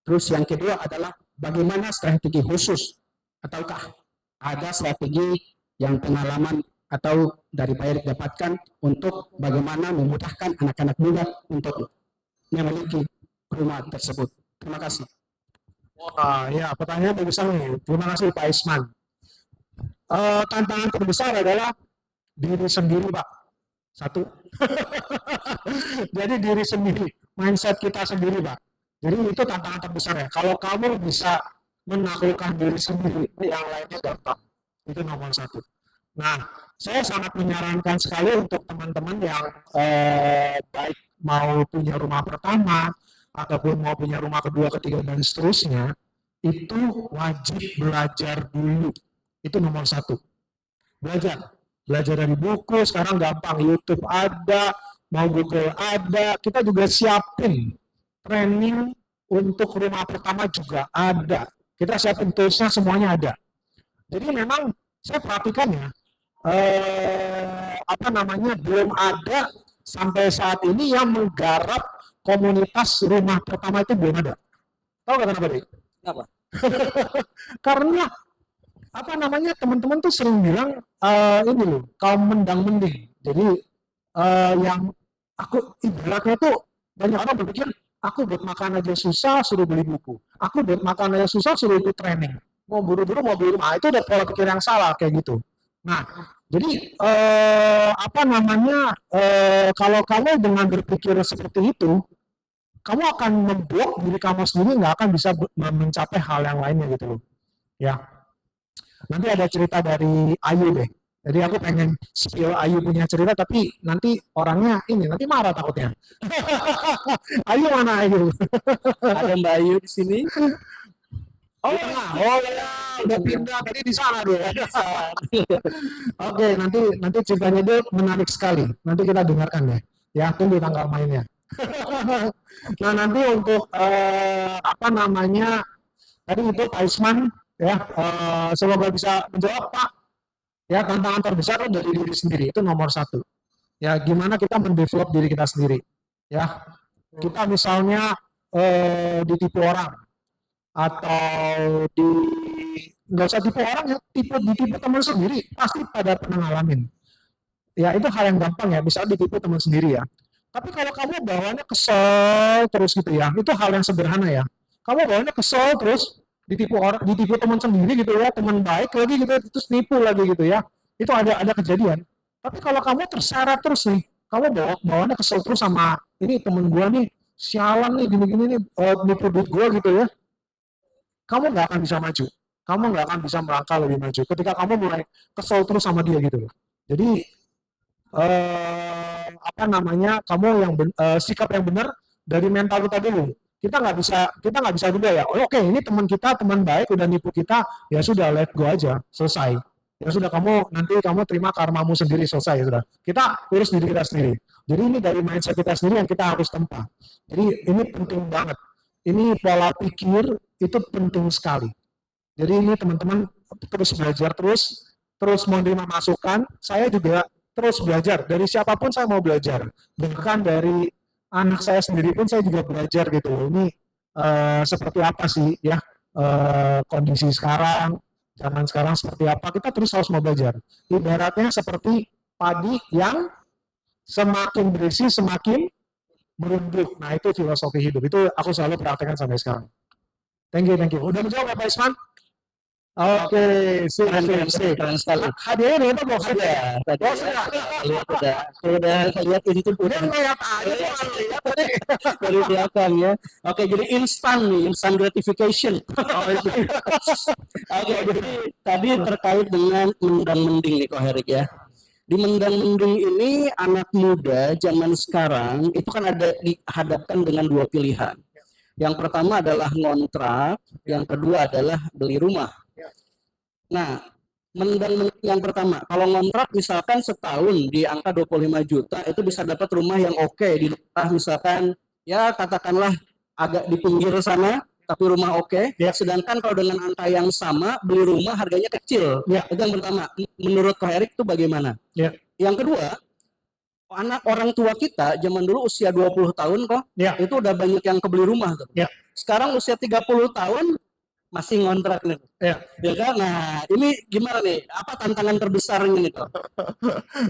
Terus yang kedua adalah bagaimana strategi khusus, ataukah ada strategi yang pengalaman atau dari Pak Erik dapatkan untuk bagaimana memudahkan anak-anak muda untuk memiliki rumah tersebut. Terima kasih. Wah, ya pertanyaan bagus nih. Terima kasih Pak Isman. Tantangan terbesar adalah diri sendiri, Pak. Satu. Jadi diri sendiri, mindset kita sendiri, Pak. Jadi itu tantangan terbesar ya. Kalau kamu bisa menaklukkan diri sendiri, yang lainnya gampang. Itu nomor satu. Nah, saya sangat menyarankan sekali untuk teman-teman yang baik mau punya rumah pertama ataupun mau punya rumah kedua, ketiga dan seterusnya, itu wajib belajar dulu. Itu nomor satu. Belajar dari buku. Sekarang gampang, YouTube ada, mau Google ada. Kita juga siapin training untuk rumah pertama juga ada. Kita siapin toolsnya, semuanya ada. Jadi memang saya perhatikan ya, belum ada sampai saat ini yang menggarap komunitas rumah pertama, itu belum ada. Tahu nggak kenapa, Dik? Kenapa? Karena teman-teman tuh sering bilang ini loh, kaum mendang-mending. Jadi yang aku ibaratnya tuh, banyak orang berpikir aku buat makan aja susah suruh beli buku, aku buat makan aja susah suruh ikut training, mau buru-buru mau beli rumah. Itu udah pola pikir yang salah kayak gitu. Nah, jadi kalau kamu dengan berpikir seperti itu, kamu akan memblok diri kamu sendiri, nggak akan bisa mencapai hal yang lainnya gitu loh. Ya, nanti ada cerita dari Ayu deh. Jadi aku pengen spill Ayu punya cerita, tapi nanti orangnya ini nanti marah takutnya. Ayu mana Ayu? Ada Mbak Ayu di sini. Oh ya, udah pindah tadi di sana deh. Oke, nanti ceritanya dia menarik sekali. Nanti kita dengarkan deh. Ya, tunggu tanggal mainnya. Nah, nanti untuk tadi itu Pak Isman ya, semoga bisa menjawab Pak. Ya, tantangan terbesar dari diri sendiri itu nomor satu. Ya, gimana kita mendevelop diri kita sendiri. Ya, kita misalnya ditipu orang atau nggak usah tipu orang ya, ditipu teman sendiri, pasti pada pernah ngalamin. Ya, itu hal yang gampang ya, bisa ditipu teman sendiri ya. Tapi kalau kamu bawaannya kesel terus gitu ya, itu hal yang sederhana ya. Kamu bawaannya kesel terus ditipu teman sendiri gitu ya, teman baik lagi gitu, terus nipu lagi gitu ya. Itu ada kejadian. Tapi kalau kamu terseret terus nih, kamu bawaannya kesel terus sama ini teman gua nih, sialan nih gini-gini nih, nipu duit gua gitu ya. Kamu nggak akan bisa maju. Kamu nggak akan bisa melangkah lebih maju ketika kamu mulai kesel terus sama dia gitu loh. Jadi kamu yang sikap yang benar dari mental kita dulu. Kita nggak bisa juga ya. Oh, oke, ini teman kita, teman baik udah nipu kita, ya sudah, let go aja, selesai. Ya sudah, nanti kamu terima karmamu sendiri, selesai ya sudah. Kita urus diri kita sendiri. Jadi ini dari mindset kita sendiri yang kita harus tempa. Jadi ini penting banget. Ini pola pikir itu penting sekali. Jadi ini teman-teman terus belajar terus menerima masukan. Saya juga terus belajar, dari siapapun saya mau belajar, bahkan dari anak saya sendiri pun saya juga belajar gitu. Ini seperti apa sih ya kondisi sekarang, zaman sekarang seperti apa, kita terus harus mau belajar. Ibaratnya seperti padi yang semakin berisi semakin merunduk. Nah, itu filosofi hidup, itu aku selalu praktekkan sampai sekarang. Thank you. Udah menjawab Pak Isman? Oke, Keren sekali. hadiahnya ternyata mau hadiah. Udah lihat ini tuh Udah ngeliat aja, lihat tadi. dari belakang ya. Oke, jadi instan gratification. Oke, jadi tadi terkait dengan mendang-mending nih Ko Herik ya. Di mendang-mending ini anak muda zaman sekarang itu kan ada dihadapkan dengan dua pilihan. Yang pertama adalah ngontrak, yang kedua adalah beli rumah. Nah, yang pertama, kalau ngontrak misalkan setahun di angka 25 juta, itu bisa dapat rumah yang oke di daerah misalkan, ya katakanlah agak di pinggir sana, tapi rumah oke. Ya. Sedangkan kalau dengan angka yang sama, beli rumah harganya kecil. Ya. Itu yang pertama. Menurut Ko Herik itu bagaimana? Ya. Yang kedua, orang tua kita zaman dulu usia 20 tahun kok, Ya. itu udah banyak yang kebeli rumah. Ya. Sekarang usia 30 tahun, masih ngontrak nih. Ya. Ya kan? Nah, ini gimana nih? Apa tantangan terbesarnya nih, Kok?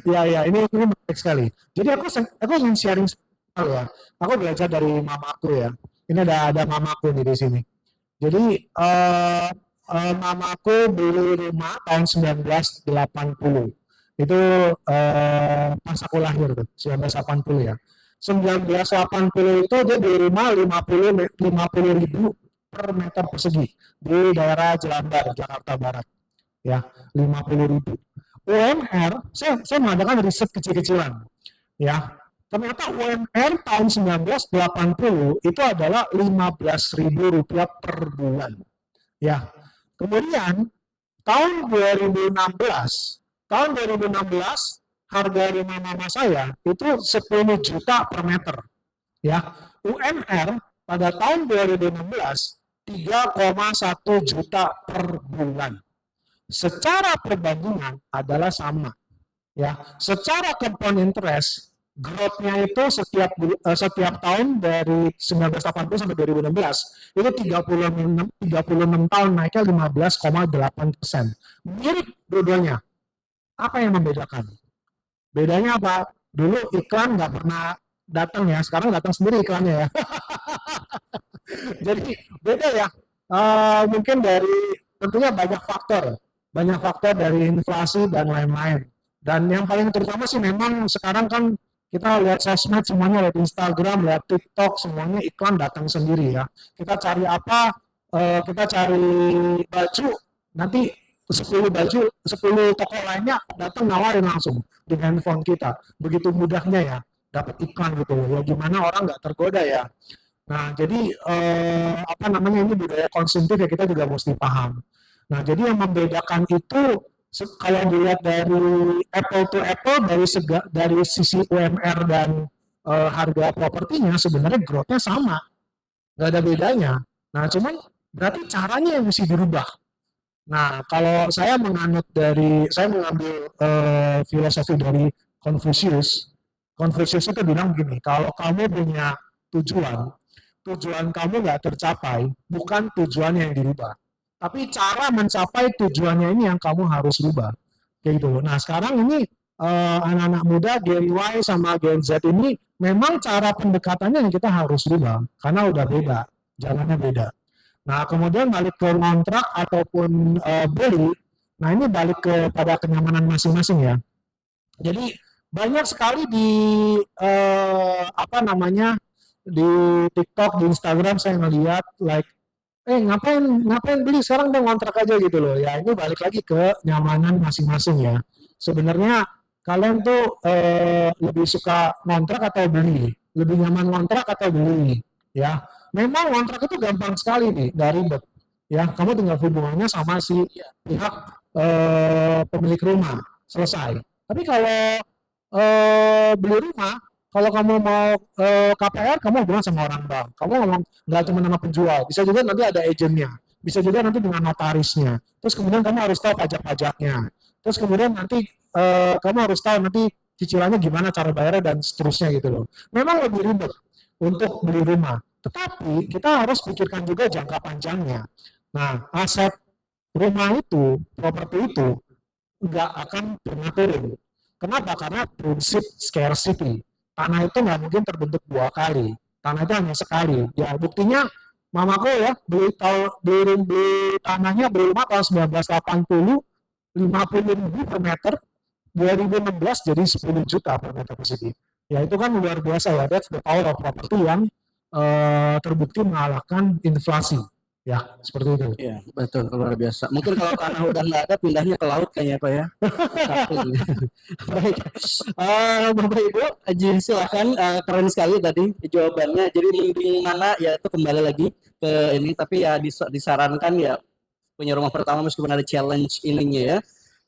Ya, ini menarik sekali. Jadi aku ingin sharing sekali ya. Aku belajar dari mamaku ya. Ini ada mamaku nih di sini. Jadi mamaku beli rumah tahun 1980. Itu pas aku lahir tuh, 1980 ya. 1980 itu dia beli rumah 50 ribu per meter persegi di daerah Jelambar, Jakarta Barat. Ya, 50 ribu. UMR, saya mengadakan riset kecil-kecilan, ya. Ternyata UMR tahun 1980 itu adalah Rp15.000 per bulan, ya. Kemudian tahun 2016 harga rumah mama saya itu 10 juta per meter, ya. UMR pada tahun 2016 3,1 juta per bulan. Secara perbandingan adalah sama, ya. Secara compound interest, growth-nya itu setiap tahun dari 1980 sampai 2016 itu 36 tahun naiknya 15,8%. Mirip dua-duanya. Apa yang membedakan? Bedanya apa? Dulu iklan nggak pernah datang ya, sekarang datang sendiri iklannya ya. Jadi beda ya. Mungkin dari tentunya banyak faktor dari inflasi dan lain-lain. Dan yang paling terutama sih memang sekarang kan kita lihat sosmed semuanya, lihat Instagram, lihat TikTok, semuanya iklan datang sendiri ya. Kita cari apa? Kita cari baju, nanti 10 baju, 10 toko lainnya datang nawarin langsung di handphone kita. Begitu mudahnya ya dapat iklan gitu. Ya gimana orang nggak tergoda ya. Nah, jadi apa namanya, ini budaya konsumtif ya, kita juga mesti paham. Nah, jadi yang membedakan itu kalau dilihat dari apple to apple dari sisi UMR dan harga propertinya sebenarnya growth-nya sama, nggak ada bedanya. Nah, cuman berarti caranya yang mesti dirubah. Nah, kalau saya mengambil filosofi dari Confucius. Confucius itu bilang begini, kalau kamu punya tujuan kamu nggak tercapai, bukan tujuannya yang dirubah. Tapi cara mencapai tujuannya ini yang kamu harus rubah. Kayak gitu. Nah, sekarang ini anak-anak muda Gen Y sama Gen Z ini memang cara pendekatannya yang kita harus rubah. Karena udah beda, jalannya beda. Nah, kemudian balik ke kontrak ataupun beli, nah ini balik kepada kenyamanan masing-masing ya. Jadi banyak sekali di di TikTok, di Instagram saya ngeliat ngapain beli sekarang dong kontrak aja gitu loh. Ya ini balik lagi ke nyamanan masing-masing ya. Sebenarnya kalian tuh lebih suka kontrak atau beli? Lebih nyaman kontrak atau beli? Ya, memang kontrak itu gampang sekali nih, nggak ribet. Ya, kamu tinggal hubungannya sama si pihak pemilik rumah, selesai. Tapi kalau beli rumah, kalau kamu mau KPR, kamu hubungan sama orang bank. Kamu ngomong nggak cuma nama penjual, bisa juga nanti ada agennya, bisa juga nanti dengan notarisnya. Terus kemudian kamu harus tahu pajak-pajaknya. Terus kemudian nanti kamu harus tahu nanti cicilannya gimana, cara bayarnya dan seterusnya gitu loh. Memang lebih ribet untuk beli rumah, tetapi kita harus pikirkan juga jangka panjangnya. Nah, aset rumah itu, properti itu nggak akan pernah turun. Kenapa? Karena prinsip scarcity. Tanah itu nggak mungkin terbentuk 2 kali. Tanah itu hanya sekali. Ya, buktinya mamaku ya beli tanahnya, beli rumah tahun 1980, 50.000 per meter, 2016 jadi 10 juta per meter persegi. Ya itu kan luar biasa ya, that's the power of property yang terbukti mengalahkan inflasi. Ya, seperti itu. Iya, betul, luar biasa. Mungkin kalau tanah udah nggak ada, pindahnya ke laut kayaknya Pak ya. Baik, Bapak Ibu, silakan, keren sekali tadi jawabannya. Jadi mending mana ya itu kembali lagi ke ini, tapi ya disarankan ya punya rumah pertama meskipun ada challenge ininya ya.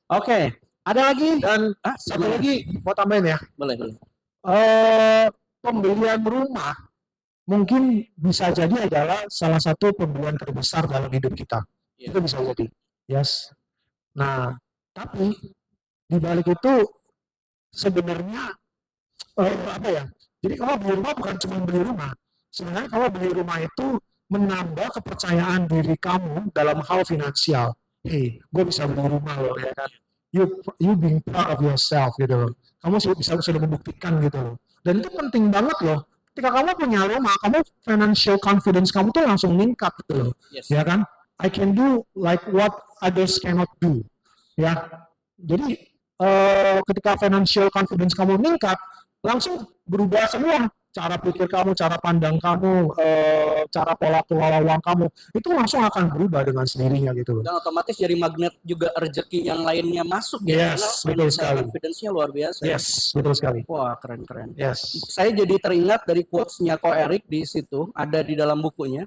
Oke, ada lagi Dan satu lagi mau tambahin ya. boleh. Pembelian rumah mungkin bisa jadi adalah salah satu pembelian terbesar dalam hidup kita. Iya. Itu bisa jadi. Yes. Nah, tapi di balik itu sebenarnya apa ya? Jadi kalau beli rumah bukan cuma beli rumah. Sebenarnya kalau beli rumah itu menambah kepercayaan diri kamu dalam hal finansial. Hey, gue bisa beli rumah loh ya kan. You being proud of yourself gitu loh. Kamu sudah membuktikan gitu loh. Dan itu penting banget loh. Ketika kamu punya rumah, kamu financial confidence kamu tuh langsung meningkat gitu loh. Yes. Ya kan? I can do like what others cannot do. Ya. Jadi ketika financial confidence kamu meningkat, langsung berubah semua cara pikir kamu, cara pandang kamu, cara pola kelola uang kamu, itu langsung akan berubah dengan sendirinya gitu loh. Dan otomatis jadi magnet juga rezeki yang lainnya masuk ya, karena Yes, betul financial sekali. confidence-nya luar biasa. Yes, betul sekali. Wah, keren-keren. Yes. Saya jadi teringat dari quotes-nya Ko Erik di situ, ada di dalam bukunya.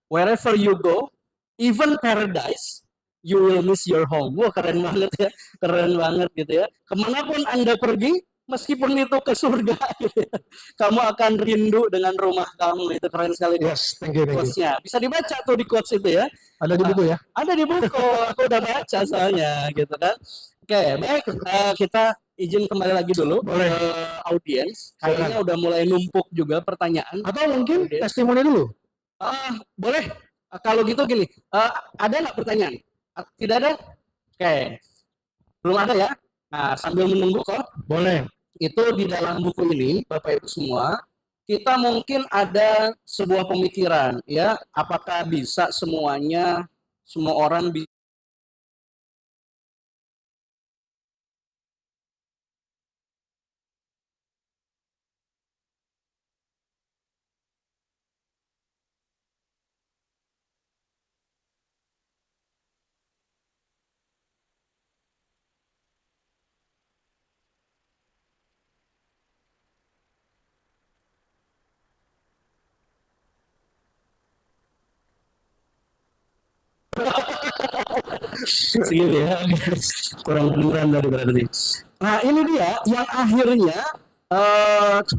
Wherever you go, even paradise, you will miss your home. Wah, keren banget ya. Keren banget gitu ya. Kemanapun Anda pergi, meskipun itu ke surga, gitu ya, kamu akan rindu dengan rumah kamu. Itu keren sekali. Yes, thank you. Quotes-nya. Bisa dibaca tuh di quotes itu ya. Ada di buku ya? Ada di buku, aku udah baca soalnya gitu kan. Oke, baik, kita izin kembali lagi dulu Boleh. ke audiens. Kayaknya udah mulai numpuk juga pertanyaan. Atau mungkin Audiens. testimoni dulu? Boleh. Kalau gitu gini, ada nggak pertanyaan? Tidak ada? Oke, belum ada ya. Nah, sambil menunggu kok, Boleh. itu di dalam buku ini, Bapak Ibu semua, kita mungkin ada sebuah pemikiran, ya, apakah bisa semuanya, semua orang bisa. Segini ya, kurang beneran dari berarti. Nah ini dia yang akhirnya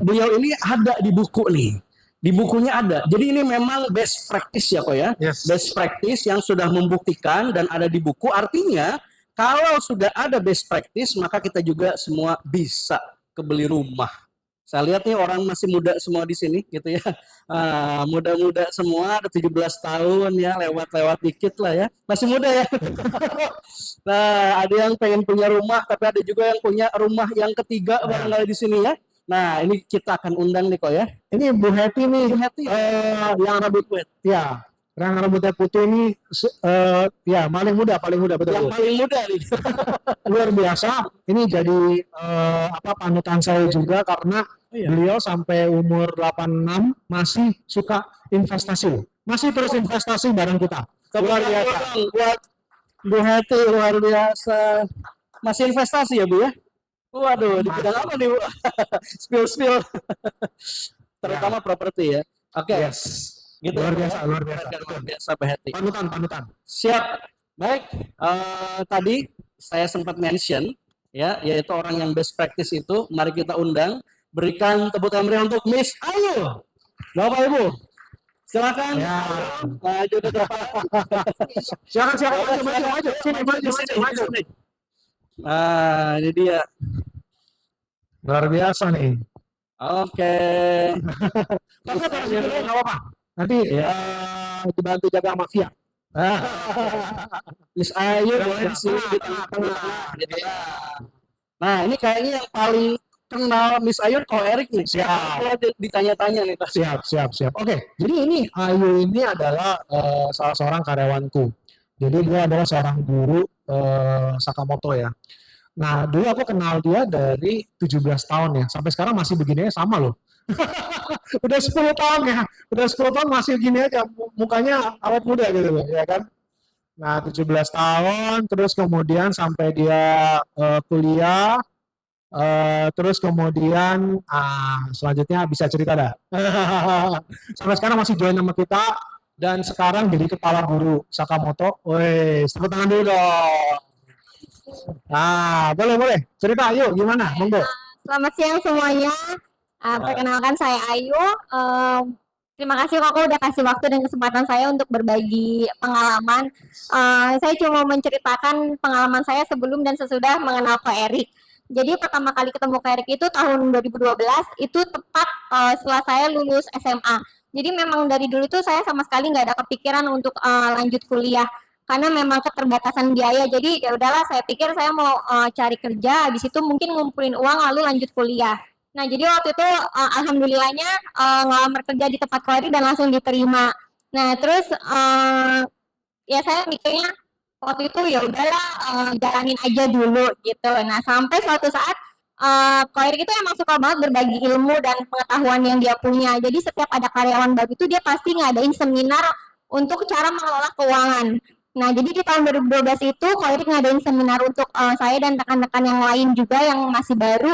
beliau ini ada di buku nih. Di bukunya ada. Jadi ini memang best practice ya kok ya. Yes. Best practice yang sudah membuktikan dan ada di buku. Artinya kalau sudah ada best practice maka kita juga semua bisa kebeli rumah. Saya lihat nih orang masih muda semua di sini gitu ya. Muda-muda semua, ada 17 tahun ya, lewat-lewat dikit lah ya. Masih muda ya. Nah, ada yang pengen punya rumah, tapi ada juga yang punya rumah yang ketiga barangkali di sini ya. Nah, ini kita akan undang nih kok ya. Ini Bu Hetty nih, Bu Hetty. yang rambutnya putih ini, ya paling muda betul. Yang paling muda nih. Luar biasa. Ini jadi panutan saya juga karena beliau sampai umur 86 masih suka investasi loh. Masih terus investasi bareng kita. Luar biasa. Buat Bu Hetty luar biasa. Masih investasi ya Bu ya? Waduh, di bidang apa nih Bu? Spill. Terutama properti ya. Oke. Yes. Gitu. Luar biasa. Luar biasa Bu Hetty. Panutan. Siap. Baik, tadi saya sempat mention ya, yaitu orang yang best practice itu, mari kita undang, berikan tepuk tangan meriah untuk Miss Ayu. Bapak Ibu, silakan. Ya. Maju ke depan. Silakan maju. Sini maju. Ini dia. Luar biasa nih. Oke. Nggak apa-apa. Nanti dibantu jaga mafia. Miss Ayu boleh di sini di tengah-tengah. Nah, ini kayaknya yang paling kenal Miss Ayu Ko Erik nih. Siap. Ditanya-tanya nih Pak. Siap. Oke, jadi ini Ayu ini adalah salah seorang karyawanku. Jadi dia adalah seorang guru Sakamoto ya. Nah, dulu aku kenal dia dari 17 tahun ya. Sampai sekarang masih begini sama loh. Udah 10 tahun ya. Udah 10 tahun masih gini aja. Mukanya awet muda gitu loh, ya kan? Nah, 17 tahun, terus kemudian sampai dia kuliah, terus kemudian selanjutnya bisa cerita dah. Sampai sekarang masih join sama kita, dan sekarang jadi kepala guru Sakamoto. Woi, tepuk tangan dulu dong. Nah, boleh. Cerita, ayo gimana? Monggo. Selamat siang semuanya. Perkenalkan saya Ayu. Terima kasih Koko udah kasih waktu dan kesempatan saya untuk berbagi pengalaman. Saya cuma menceritakan pengalaman saya sebelum dan sesudah mengenal Ko Erik. Jadi pertama kali ketemu Ko Erik itu tahun 2012, itu tepat setelah saya lulus SMA. Jadi memang dari dulu tuh saya sama sekali nggak ada kepikiran untuk lanjut kuliah. Karena memang keterbatasan biaya. Jadi ya udahlah, saya pikir saya mau cari kerja, habis itu mungkin ngumpulin uang lalu lanjut kuliah. Nah, jadi waktu itu alhamdulillahnya ngelamar kerja di tempat Ko Erik dan langsung diterima. Nah, terus ya saya mikirnya waktu itu ya udahlah jalanin aja dulu gitu. Nah, sampai suatu saat Ko Erik itu emang suka banget berbagi ilmu dan pengetahuan yang dia punya. Jadi setiap ada karyawan baru itu dia pasti ngadain seminar untuk cara mengelola keuangan. Nah, jadi di tahun 2012 itu Ko Erik ngadain seminar untuk saya dan rekan-rekan yang lain juga yang masih baru,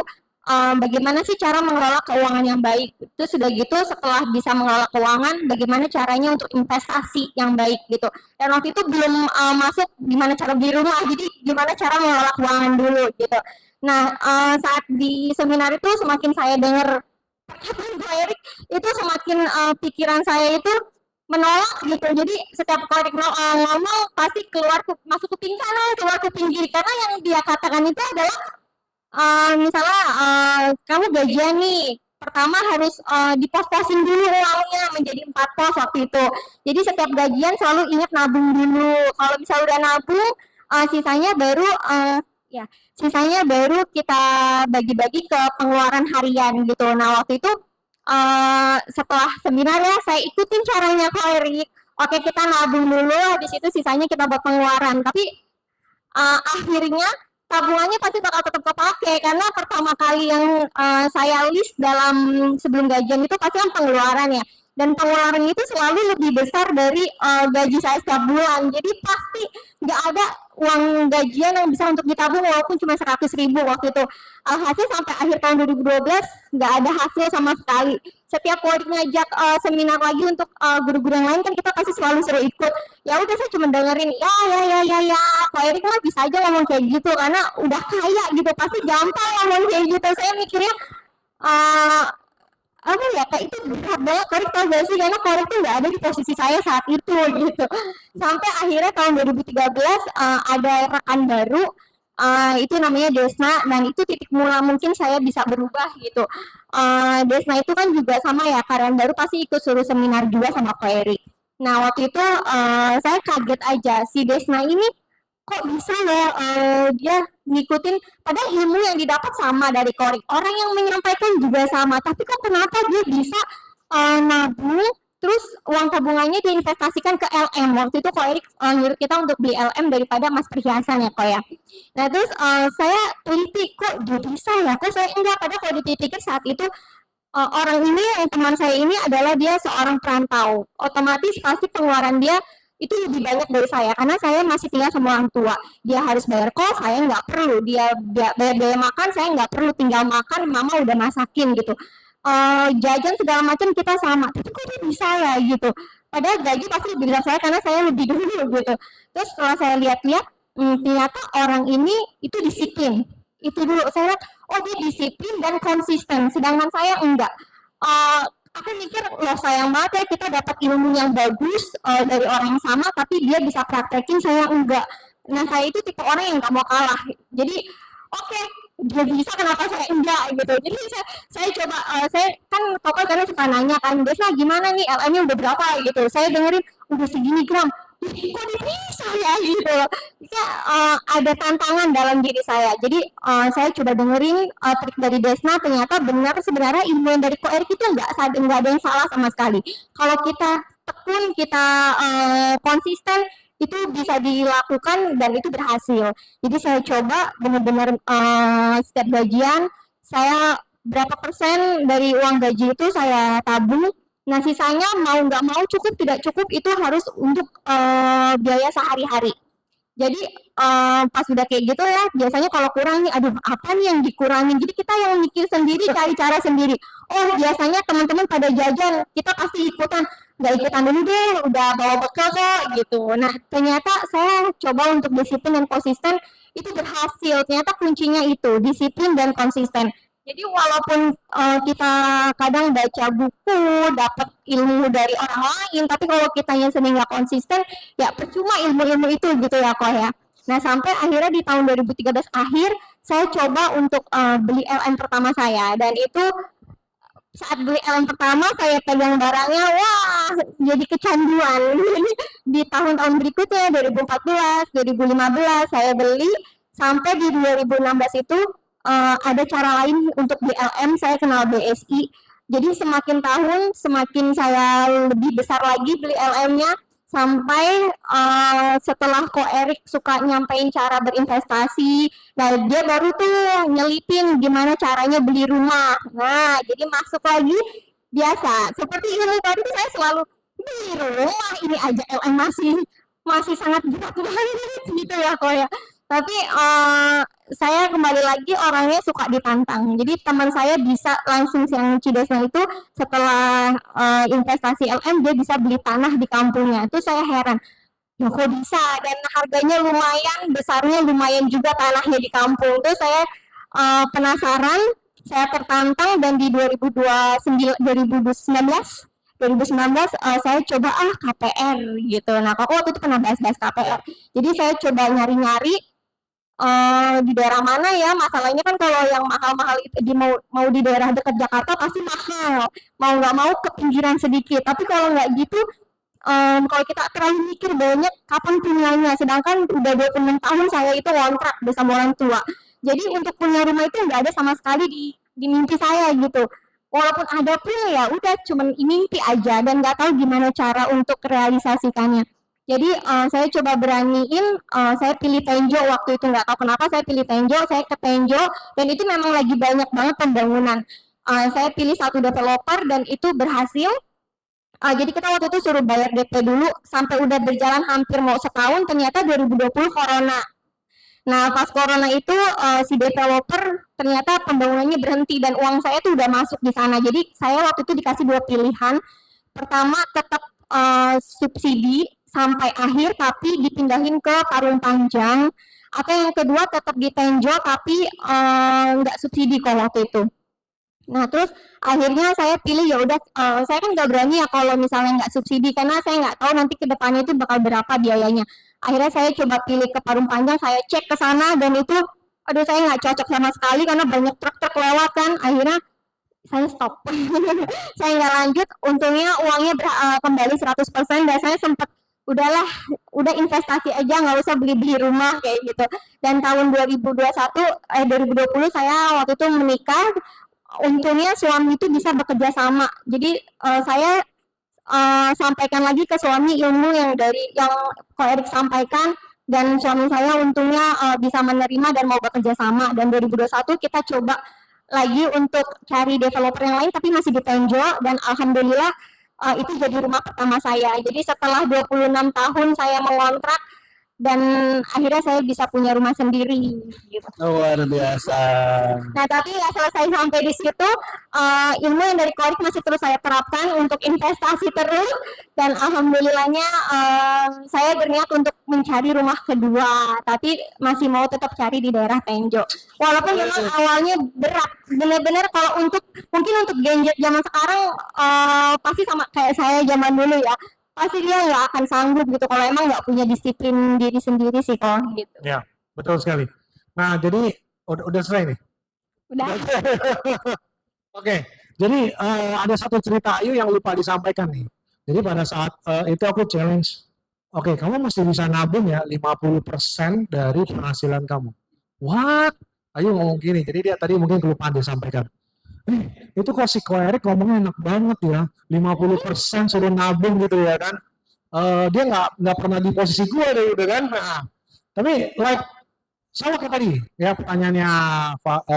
bagaimana sih cara mengelola keuangan yang baik. Itu sudah gitu setelah bisa mengelola keuangan, bagaimana caranya untuk investasi yang baik gitu. Dan waktu itu belum masuk gimana cara beli rumah, jadi gimana cara mengelola keuangan dulu gitu. Nah, saat di seminar itu semakin saya dengar perkataan Ko Erik itu semakin pikiran saya itu menolak gitu. Jadi setiap Ko Erik ngomong pasti masuk kuping kanan, keluar kuping kiri karena yang dia katakan itu adalah misalnya kamu gajian nih, pertama harus dipos-posin dulu uangnya menjadi 4 pos waktu itu. Jadi setiap gajian selalu ingat nabung dulu. Kalau misalnya udah nabung, sisanya baru sisanya baru kita bagi-bagi ke pengeluaran harian gitu. Nah waktu itu setelah seminar ya saya ikutin caranya Ko Erik. Oke kita nabung dulu, habis itu sisanya kita buat pengeluaran. Tapi akhirnya tabungannya pasti bakal tetap kepake karena pertama kali yang saya list dalam sebelum gajian itu pasti kan pengeluaran ya, dan pengeluaran itu selalu lebih besar dari gaji saya setiap bulan. Jadi pasti nggak ada uang gajian yang bisa untuk ditabung walaupun cuma 100.000 waktu itu. Alhasil sampai akhir tahun 2012 nggak ada hasil sama sekali. Setiap Ko Erik ngajak seminar lagi untuk guru-guru yang lain kan kita pasti selalu suruh ikut. Ya udah saya cuma dengerin ya Ko Erik mah bisa aja ngomong kayak gitu karena udah kaya gitu, pasti gampang ngomong kayak gitu. Saya mikirnya apa ya, kayak itu berat banget. Ko Erik tau gak sih, karena Ko Erik tuh nggak ada di posisi saya saat itu gitu. Sampai akhirnya tahun 2013 ada rekan baru, itu namanya Desna, dan itu titik mula mungkin saya bisa berubah gitu. Desna itu kan juga sama ya, karyawan baru pasti ikut suruh seminar juga sama Ko Erik. Nah waktu itu saya kaget aja, si Desna ini kok bisa ya dia ngikutin, padahal ilmu yang didapat sama dari Ko Erik, orang yang menyampaikan juga sama, tapi kok kenapa dia bisa nabung terus uang tabungannya diinvestasikan ke LM. Waktu itu Ko Erik nyuruh kita untuk beli LM daripada emas perhiasan ya Ko ya. Nah terus saya teliti, kok dia bisa ya, kok saya enggak. Padahal kalau dipikir saat itu orang ini, teman saya ini adalah dia seorang perantau, otomatis pasti pengeluaran dia itu lebih banyak dari saya karena saya masih tinggal sama orang tua. Dia harus bayar kos, saya nggak perlu. Dia bayar biaya makan, saya nggak perlu, tinggal makan, mama udah masakin gitu. Jajan segala macam kita sama, tapi kok dia bisa ya gitu. Padahal gaji pasti lebih besar saya karena saya lebih dulu gitu. Terus setelah saya lihat-lihat, ternyata orang ini itu disiplin. Itu dulu saya lihat, oh dia disiplin dan konsisten, sedangkan saya enggak. Aku mikir, loh sayang banget ya kita dapat ilmu yang bagus dari orang yang sama, tapi dia bisa praktekin, saya enggak. Nah saya itu tipe orang yang nggak mau kalah. Jadi oke, dia bisa, kenapa saya enggak gitu. Jadi saya coba, saya kan pokoknya karena suka nanya kan, biasa gimana nih LM-nya udah berapa gitu. Saya dengerin udah segini gram. Kok dia bisa ya gitu. Ya, ada tantangan dalam diri saya. Jadi saya coba dengerin trik dari Desna, ternyata benar sebenarnya ilmu yang dari Ko Erik itu nggak ada yang salah sama sekali. Kalau kita tekun, kita konsisten, itu bisa dilakukan dan itu berhasil. Jadi saya coba benar-benar setiap gajian saya berapa persen dari uang gaji itu saya tabung. Nah sisanya mau nggak mau, cukup tidak cukup, itu harus untuk biaya sehari-hari. Jadi pas udah kayak gitu ya, biasanya kalau kurang nih, aduh apa nih yang dikurangin. Jadi kita yang mikir sendiri, cari cara sendiri. Oh biasanya teman-teman pada jajan, kita pasti ikutan. Nggak ikutan dulu deh, udah bawa bekal kok gitu. Nah ternyata saya coba untuk disiplin dan konsisten, itu berhasil. Ternyata kuncinya itu, disiplin dan konsisten. Jadi walaupun kita kadang baca buku, dapat ilmu dari orang lain, tapi kalau kitanya sendiri nggak konsisten, ya percuma ilmu-ilmu itu gitu ya kok ya. Nah sampai akhirnya di tahun 2013 akhir, saya coba untuk beli LM pertama saya, dan itu saat beli LM pertama saya pegang barangnya, wah jadi kecanduan. Di tahun-tahun berikutnya 2014, 2015 saya beli, sampai di 2016 itu ada cara lain untuk beli LM, saya kenal BSI. Jadi semakin tahun semakin saya lebih besar lagi beli LM-nya, sampai setelah Ko Erik suka nyampein cara berinvestasi, nah dia baru tuh nyelipin gimana caranya beli rumah. Nah, jadi masuk lagi biasa. Seperti ilmu tadi tuh saya selalu beli rumah, ini aja LM masih sangat berat banget gitu ya kok ya. Tapi saya kembali lagi orangnya suka ditantang. Jadi teman saya bisa langsung yang Cidesna itu setelah investasi LM dia bisa beli tanah di kampungnya. Itu saya heran. Ya kok bisa, dan harganya lumayan, besarnya lumayan juga tanahnya di kampung. Itu saya penasaran, saya tertantang, dan di 2019 saya coba KPR gitu. Nah, kok waktu itu pernah bahas-bahas KPR. Jadi saya coba nyari-nyari di daerah mana ya. Masalahnya kan kalau yang mahal-mahal itu mau di daerah dekat Jakarta pasti mahal. Mau nggak mau ke pinggiran sedikit. Tapi kalau nggak gitu, kalau kita terlalu mikir banyak kapan punyanya. Sedangkan udah 26 tahun saya itu kontrak bersama orang tua. Jadi untuk punya rumah itu nggak ada sama sekali di mimpi saya gitu. Walaupun ada pun ya udah cuman mimpi aja dan nggak tahu gimana cara untuk realisasikannya. Jadi saya coba beraniin, saya pilih Tenjo waktu itu, nggak tahu kenapa saya pilih Tenjo, saya ke Tenjo, dan itu memang lagi banyak banget pembangunan. Saya pilih satu developer dan itu berhasil. Jadi kita waktu itu suruh bayar DP dulu sampai udah berjalan hampir mau setahun, ternyata 2020 Corona. Nah, pas Corona itu si developer ternyata pembangunannya berhenti dan uang saya tuh udah masuk di sana. Jadi saya waktu itu dikasih 2 pilihan. Pertama tetap subsidi sampai akhir tapi dipindahin ke Parung Panjang, atau yang kedua tetap di Tenjo tapi nggak subsidi kok waktu itu. Nah, terus akhirnya saya pilih ya udah, saya kan nggak berani ya kalau misalnya nggak subsidi karena saya nggak tahu nanti ke depannya itu bakal berapa biayanya. Akhirnya saya coba pilih ke Parung Panjang, saya cek ke sana dan itu aduh saya nggak cocok sama sekali karena banyak truk-truk lewat kan. Akhirnya saya stop. Saya nggak lanjut, untungnya uangnya kembali 100% dan saya sempat udahlah, udah investasi aja nggak usah beli-beli rumah kayak gitu. Dan tahun 2020 saya waktu itu menikah. Untungnya suami itu bisa bekerja sama. Jadi saya sampaikan lagi ke suami ilmu yang Ko Erik sampaikan, dan suami saya untungnya bisa menerima dan mau bekerja sama. Dan 2021 kita coba lagi untuk cari developer yang lain tapi masih di Tenjo, dan alhamdulillah itu jadi rumah pertama saya. Jadi setelah 26 tahun saya mengontrak dan akhirnya saya bisa punya rumah sendiri gitu. Luar biasa. Nah, tapi nggak selesai sampai di situ. Ilmu yang dari Ko Erik masih terus saya terapkan untuk investasi terus, dan alhamdulillahnya saya berniat untuk mencari rumah kedua, tapi masih mau tetap cari di daerah Tenjo. Walaupun memang awalnya berat, benar-benar kalau mungkin untuk gadget zaman sekarang pasti sama kayak saya zaman dulu ya. Pasti dia nggak akan sanggup gitu kalau emang nggak punya disiplin diri sendiri sih kok gitu. Ya, betul sekali. Nah, jadi udah selesai nih. Udah. Oke, jadi ada satu cerita Ayu yang lupa disampaikan nih. Jadi pada saat itu aku challenge, oke, kamu mesti bisa nabung ya 50% dari penghasilan kamu. What? Ayu ngomong gini, jadi dia tadi mungkin kelupaan disampaikan. Itu kok si Ko Erik ngomongnya enak banget ya, 50% suruh nabung gitu ya kan. Dia nggak pernah di posisi gue deh udah kan. Nah, tapi like sama kayak tadi ya pertanyaannya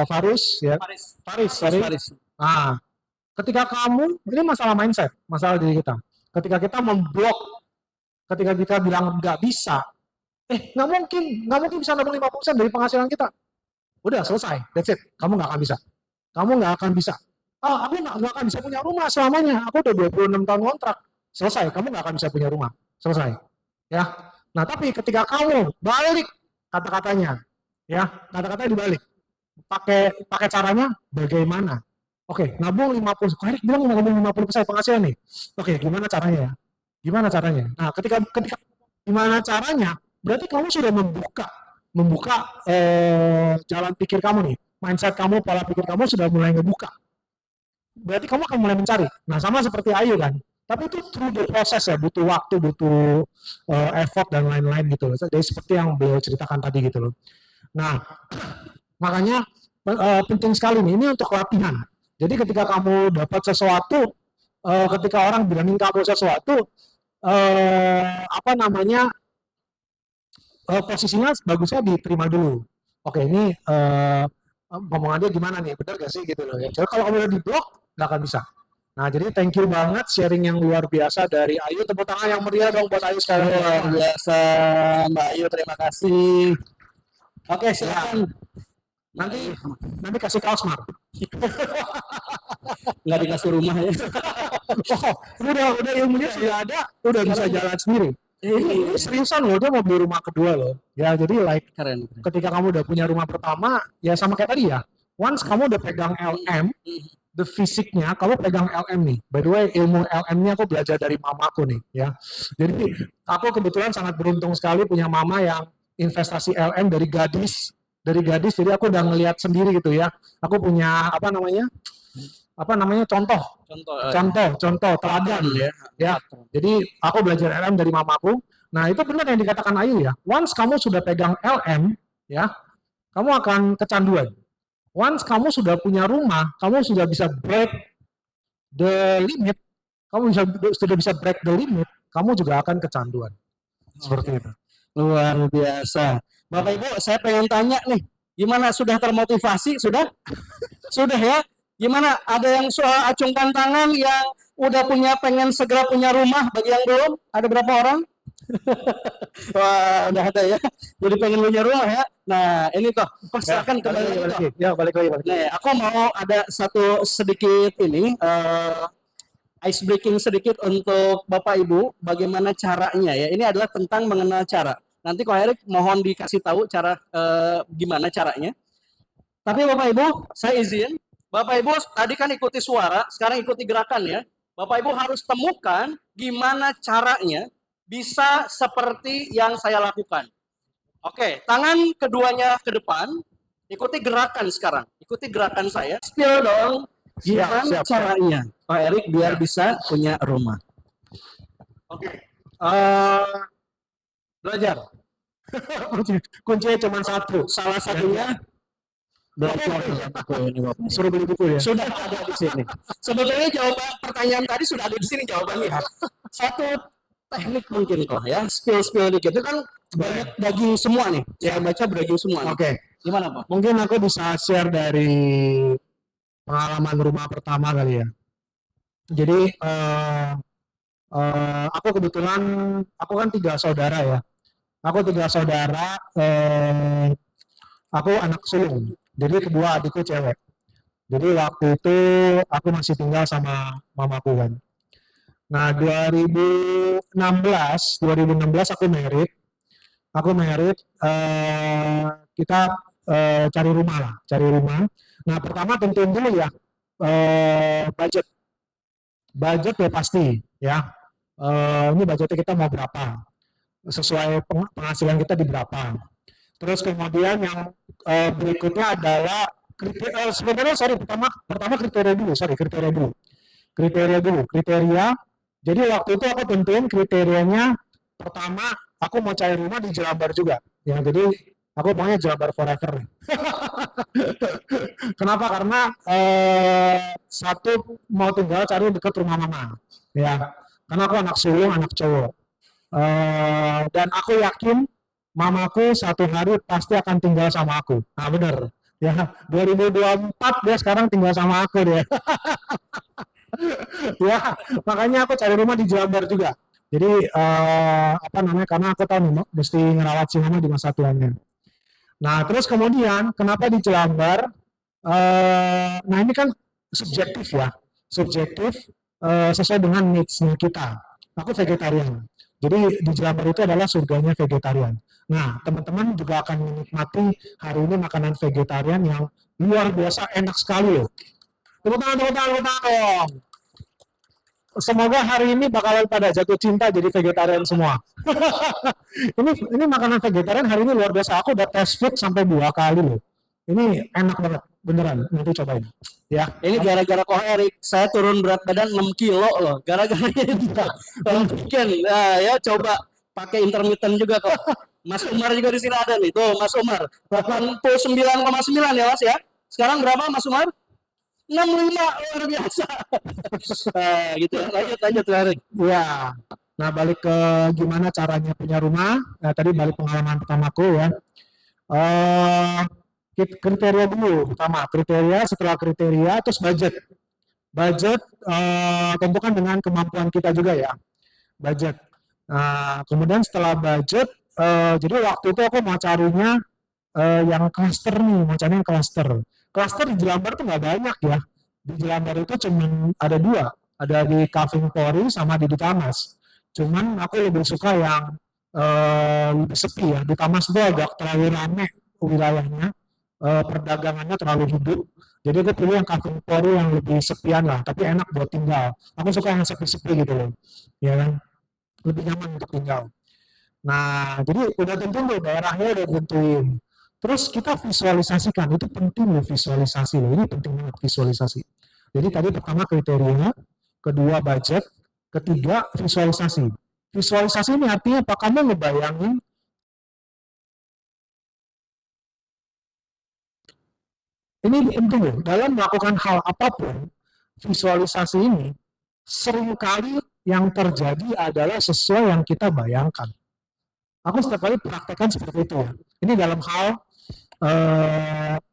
Faris ya. Faris. Nah, ketika kamu, ini masalah mindset, masalah diri kita. Ketika kita memblok, ketika kita bilang nggak bisa, nggak mungkin bisa nabung 50% dari penghasilan kita. Udah selesai, that's it. Kamu nggak akan bisa. Kamu nggak akan bisa. Aku nggak akan bisa punya rumah selamanya. Aku udah 26 tahun kontrak. Selesai, kamu nggak akan bisa punya rumah. Selesai. Ya. Nah, tapi ketika kamu balik kata-katanya, ya, kata-katanya dibalik. Pakai caranya bagaimana? Oke, nabung 50%. Ko Erik bilang nabung 50% penghasilan nih. Oke, gimana caranya? Gimana caranya? Nah, ketika gimana caranya, berarti kamu sudah membuka jalan pikir kamu nih. Mindset kamu, pola pikir kamu sudah mulai ngebuka. Berarti kamu akan mulai mencari. Nah, sama seperti Ayu kan. Tapi itu through the process ya, butuh waktu, butuh effort dan lain-lain gitu loh. Jadi seperti yang beliau ceritakan tadi gitu loh. Nah, makanya penting sekali nih, ini untuk latihan. Jadi ketika kamu dapat sesuatu, ketika orang bilangin kamu sesuatu, apa namanya, posisinya bagusnya diterima dulu. Oke, ini ngomongan dia gimana nih, bener gak sih gitu loh ya. Jadi kalau kamu udah di blok, nggak akan bisa. Nah, jadi thank you banget sharing yang luar biasa dari Ayu. Tepuk tangan yang meriah dong buat Ayu sekarang. Luar biasa Mbak Ayu, terima kasih. Oke, silakan. Nanti kasih kaos, Mar. Nggak dikasih rumah ya. Oh, udah ilmunya sudah ada, udah bisa jalan sendiri. Ini seriusan loh, dia mau beli rumah kedua loh. Ya, jadi like Keren. ketika kamu udah punya rumah pertama, ya sama kayak tadi ya. Once kamu udah pegang LM, the fisiknya, kamu pegang LM nih. By the way, ilmu LM-nya aku belajar dari mamaku nih, ya. Jadi aku kebetulan sangat beruntung sekali punya mama yang investasi LM dari gadis. Jadi aku udah ngelihat sendiri gitu ya. Aku punya apa namanya contoh teladan ya. Jadi aku belajar LM dari mamaku. Nah, itu benar yang dikatakan Ayu ya. Once kamu sudah pegang LM ya, kamu akan kecanduan. Once kamu sudah punya rumah, kamu sudah bisa break the limit, sudah bisa break the limit, kamu juga akan kecanduan. Seperti itu. Luar biasa. Bapak Ibu, saya pengen tanya nih, gimana, sudah termotivasi? Sudah? Sudah ya? Gimana? Ada yang soal acungkan tangan yang udah pengen segera punya rumah, bagi yang belum? Ada berapa orang? Wah, udah ada ya. Jadi pengen punya rumah ya. Nah, ini toh. Silakan kembali lagi toh. Ya, balik lagi. Nih, aku mau ada satu sedikit ini ice breaking sedikit untuk Bapak Ibu, bagaimana caranya ya. Ini adalah tentang mengenal cara. Nanti Ko Erik mohon dikasih tahu cara gimana caranya. Tapi Bapak Ibu, saya izin. Bapak Ibu tadi kan ikuti suara, sekarang ikuti gerakan ya. Bapak Ibu harus temukan gimana caranya bisa seperti yang saya lakukan. Oke, tangan keduanya ke depan. Ikuti gerakan sekarang. Ikuti gerakan saya. Spill dong. Gimana caranya Pak Erik biar bisa punya rumah? Oke. Belajar. Kuncinya cuma satu. Salah satunya belajar. Suruh beli buku ya. Sudah ada di sini. Sebetulnya jawaban pertanyaan tadi sudah ada di sini jawabannya. Satu teknik mungkin kok ya, spill dikit. Itu kan banyak daging semua nih. Saya baca daging semua. Oke. Gimana Pak? Mungkin aku bisa share dari pengalaman rumah pertama kali ya. Jadi aku kebetulan, aku kan 3 saudara ya. Aku 3 saudara, aku anak sulung. Jadi kedua adikku cewek. Jadi waktu itu aku masih tinggal sama mamaku kan. Nah, 2016 aku married. Kita cari rumah. Nah, pertama tentuin dulu ya budget ya pasti ya. Ini budgetnya kita mau berapa? Sesuai penghasilan kita di berapa? Terus kemudian yang berikutnya adalah kriteria. Jadi waktu itu aku tentuin kriterianya, pertama aku mau cari rumah di Jelambar juga. Ya, jadi aku maunya Jelambar forever. Kenapa? Karena satu mau tinggal cari dekat rumah mama. Ya, karena aku anak sulung, anak cowok. Dan aku yakin mamaku satu hari pasti akan tinggal sama aku. Nah, bener. Ya, 2024 dia sekarang tinggal sama aku dia. Ya, makanya aku cari rumah di Jelambar juga. Jadi karena aku tahu nih, mesti ngerawat si mama di masa tuanya. Nah, terus kemudian kenapa di Jelambar? Nah, ini kan subjektif ya. Sesuai dengan needs-nya kita. Aku vegetarian. Jadi di Jelambar itu adalah surganya vegetarian. Nah, teman-teman juga akan menikmati hari ini makanan vegetarian yang luar biasa enak sekali loh. Tepuk tangan dong. Semoga hari ini bakalan pada jatuh cinta jadi vegetarian semua. ini makanan vegetarian hari ini luar biasa. Aku udah test food sampai 2 kali loh. Ini enak banget, beneran. Nanti cobain. Ya, ini gara-gara Ko Erik saya turun berat badan 6 kilo loh. Gara-gara itu. Nah, ya coba pakai intermittent juga kok. Mas Umar juga di sini ada nih. Tuh, Mas Umar. 89,9 ya, Mas ya. Sekarang berapa Mas Umar? 65, luar biasa. Gitu ya. Lanjut Erik. Ya. Nah, balik ke gimana caranya punya rumah. Nah, tadi balik pengalaman pertamaku ya. Eh Kriteria dulu pertama, kriteria, setelah kriteria terus budget. Budget tentukan dengan kemampuan kita juga ya. Budget. Nah, kemudian setelah budget, jadi waktu itu aku mau carinya yang cluster nih, mau cari yang cluster. Cluster di Jelambar tuh nggak banyak ya. Di Jelambar itu cuma ada dua, ada di Kaving Pori sama di Tamas. Cuman aku lebih suka yang lebih sepi ya. Di Tamas itu agak terlalu rame wilayahnya, perdagangannya terlalu hidup. Jadi aku pilih yang Kaving Pori yang lebih sepian lah, tapi enak buat tinggal. Aku suka yang sepi-sepi gitu loh, ya kan? Lebih nyaman untuk tinggal. Nah, jadi udah tentu tuh daerahnya udah tentuin. Terus kita visualisasikan, itu penting loh visualisasi loh, ini penting banget visualisasi. Jadi tadi pertama kriteria, kedua budget, ketiga visualisasi. Visualisasi ini artinya apa? Kamu ngebayangin ini penting loh, dalam melakukan hal apapun, visualisasi ini seringkali yang terjadi adalah sesuai yang kita bayangkan. Aku setiap kali praktekkan seperti itu ya. Ini dalam hal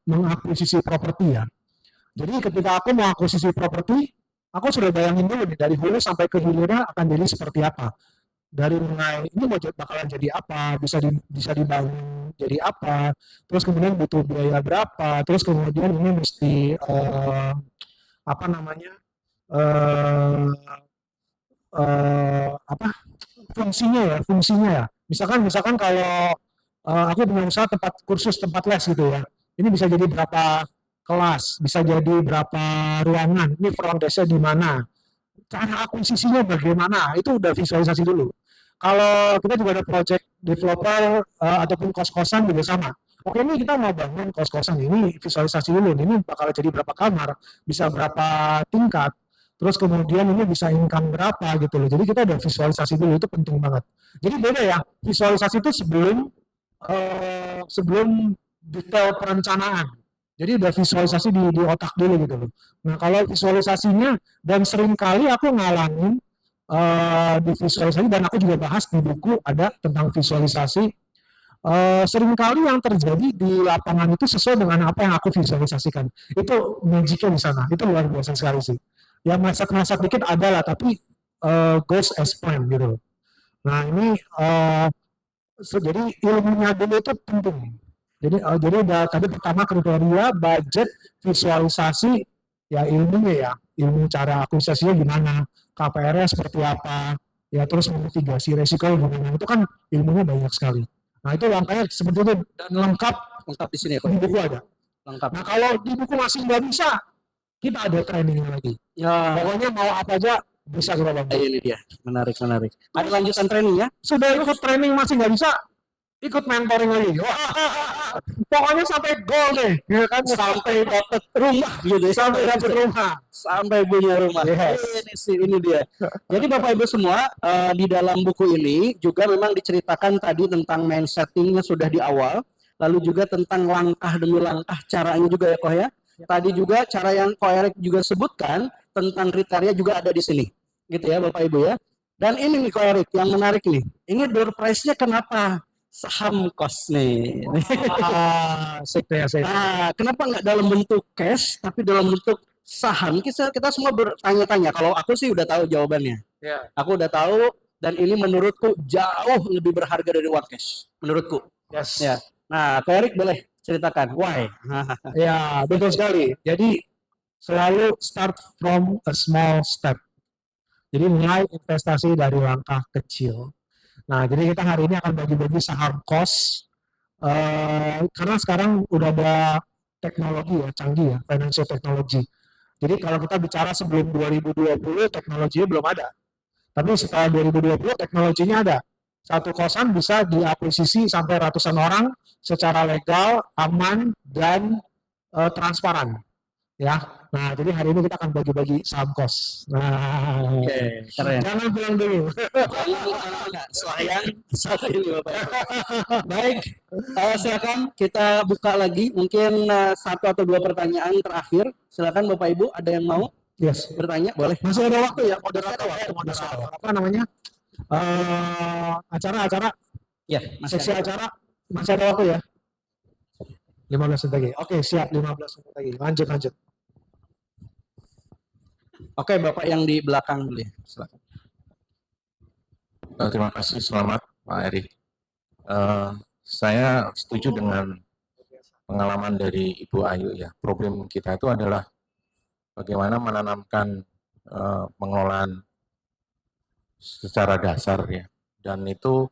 mengakuisisi properti ya. Jadi ketika aku mau akuisisi properti, aku sudah bayangin dulu nih dari hulu sampai ke hilirnya akan jadi seperti apa. Dari mulai ini mau bakalan jadi apa, bisa dibangun jadi apa, terus kemudian butuh biaya berapa, terus kemudian ini mesti apa namanya apa fungsinya ya. Misalkan kalau aku punya usaha tempat les gitu ya. Ini bisa jadi berapa kelas, bisa jadi berapa ruangan, ini front desk-nya di mana, cara akuisisinya bagaimana, itu udah visualisasi dulu. Kalau kita juga ada project developer ataupun kos-kosan juga sama. Oke, ini kita mau bangun kos-kosan, ini visualisasi dulu, ini bakal jadi berapa kamar, bisa berapa tingkat, terus kemudian ini bisa income berapa gitu loh. Jadi kita udah visualisasi dulu, itu penting banget. Jadi beda ya, visualisasi itu sebelum detail perencanaan. Jadi udah visualisasi di otak dulu gitu loh. Nah kalau visualisasinya, dan seringkali aku ngalamin di visualisasi, dan aku juga bahas di buku ada tentang visualisasi, seringkali yang terjadi di lapangan itu sesuai dengan apa yang aku visualisasikan. Itu magicnya di sana, itu luar biasa sekali sih. Yang meleset-meleset dikit ada lah, tapi goes as planned gitu loh. Nah ini jadi ilmunya dulu itu penting. Jadi udah tadi pertama kriteria, budget, visualisasi, ya ilmunya ya, ilmu cara akuisisinya gimana, KPR-nya seperti apa, ya terus mitigasi resiko gimana, itu kan ilmunya banyak sekali. Nah itu langkahnya seperti itu, dan lengkap Lengkap di sini ya, di buku ada. lengkap. Nah kalau di buku masih nggak bisa, kita ada trainingnya lagi. Ya, Pokoknya mau apa aja bisa kita bantu. ini dia, menarik. Ada lanjutan training ya? Sudah ikut training masih nggak bisa, ikut mentoring lagi. Pokoknya sampai goal deh, ya kan? Sampai dapat rumah gitu ya. Sampai dapat rumah. Sampai punya rumah. Yes. Ini dia. Jadi Bapak Ibu semua, di dalam buku ini juga memang diceritakan tadi tentang main settingnya sudah di awal, lalu juga tentang langkah demi langkah caranya juga ya Koh ya. Tadi juga cara yang Koh Erik juga sebutkan tentang kriteria juga ada di sini. Gitu ya Bapak Ibu ya. Dan ini nih Koh Erik yang menarik nih. Ini door prize-nya kenapa? Saham kos nih. Nah, kenapa nggak dalam bentuk cash tapi dalam bentuk saham? Kita semua bertanya-tanya. Kalau aku sih udah tahu jawabannya. Ya. Aku udah tahu, dan ini menurutku jauh lebih berharga dari uang cash. Menurutku. Yes. Ya. Nah, Koh Erik boleh ceritakan why? Ya, betul sekali. Jadi selalu start from a small step. Jadi mulai investasi dari langkah kecil. Nah, jadi kita hari ini akan bagi-bagi saham kos, karena sekarang udah ada teknologi ya, canggih ya, financial technology. Jadi kalau kita bicara sebelum 2020, teknologinya belum ada. Tapi setelah 2020, teknologinya ada. Satu kosan bisa diakuisisi sampai ratusan orang secara legal, aman, dan transparan. Ya, nah jadi hari ini kita akan bagi-bagi saham kos. Nah, Oke, keren. jangan pulang dulu. Sayang satu ini Bapak. Baik, silakan kita buka lagi mungkin satu atau dua pertanyaan terakhir. Silakan Bapak Ibu, ada yang mau Yes. bertanya? Boleh. Masih ada waktu ya, moderator. Apa namanya? Acara Ya, masih seksi ada. acara masih ada waktu ya? 15 menit lagi. Oke, siap 15 menit lagi. Lanjut. Oke, Bapak yang di belakang dulu ya. Silakan. Terima kasih, selamat Pak Erik. Saya setuju dengan pengalaman dari Ibu Ayu ya. Problem kita itu adalah bagaimana menanamkan pengelolaan secara dasar ya. Dan itu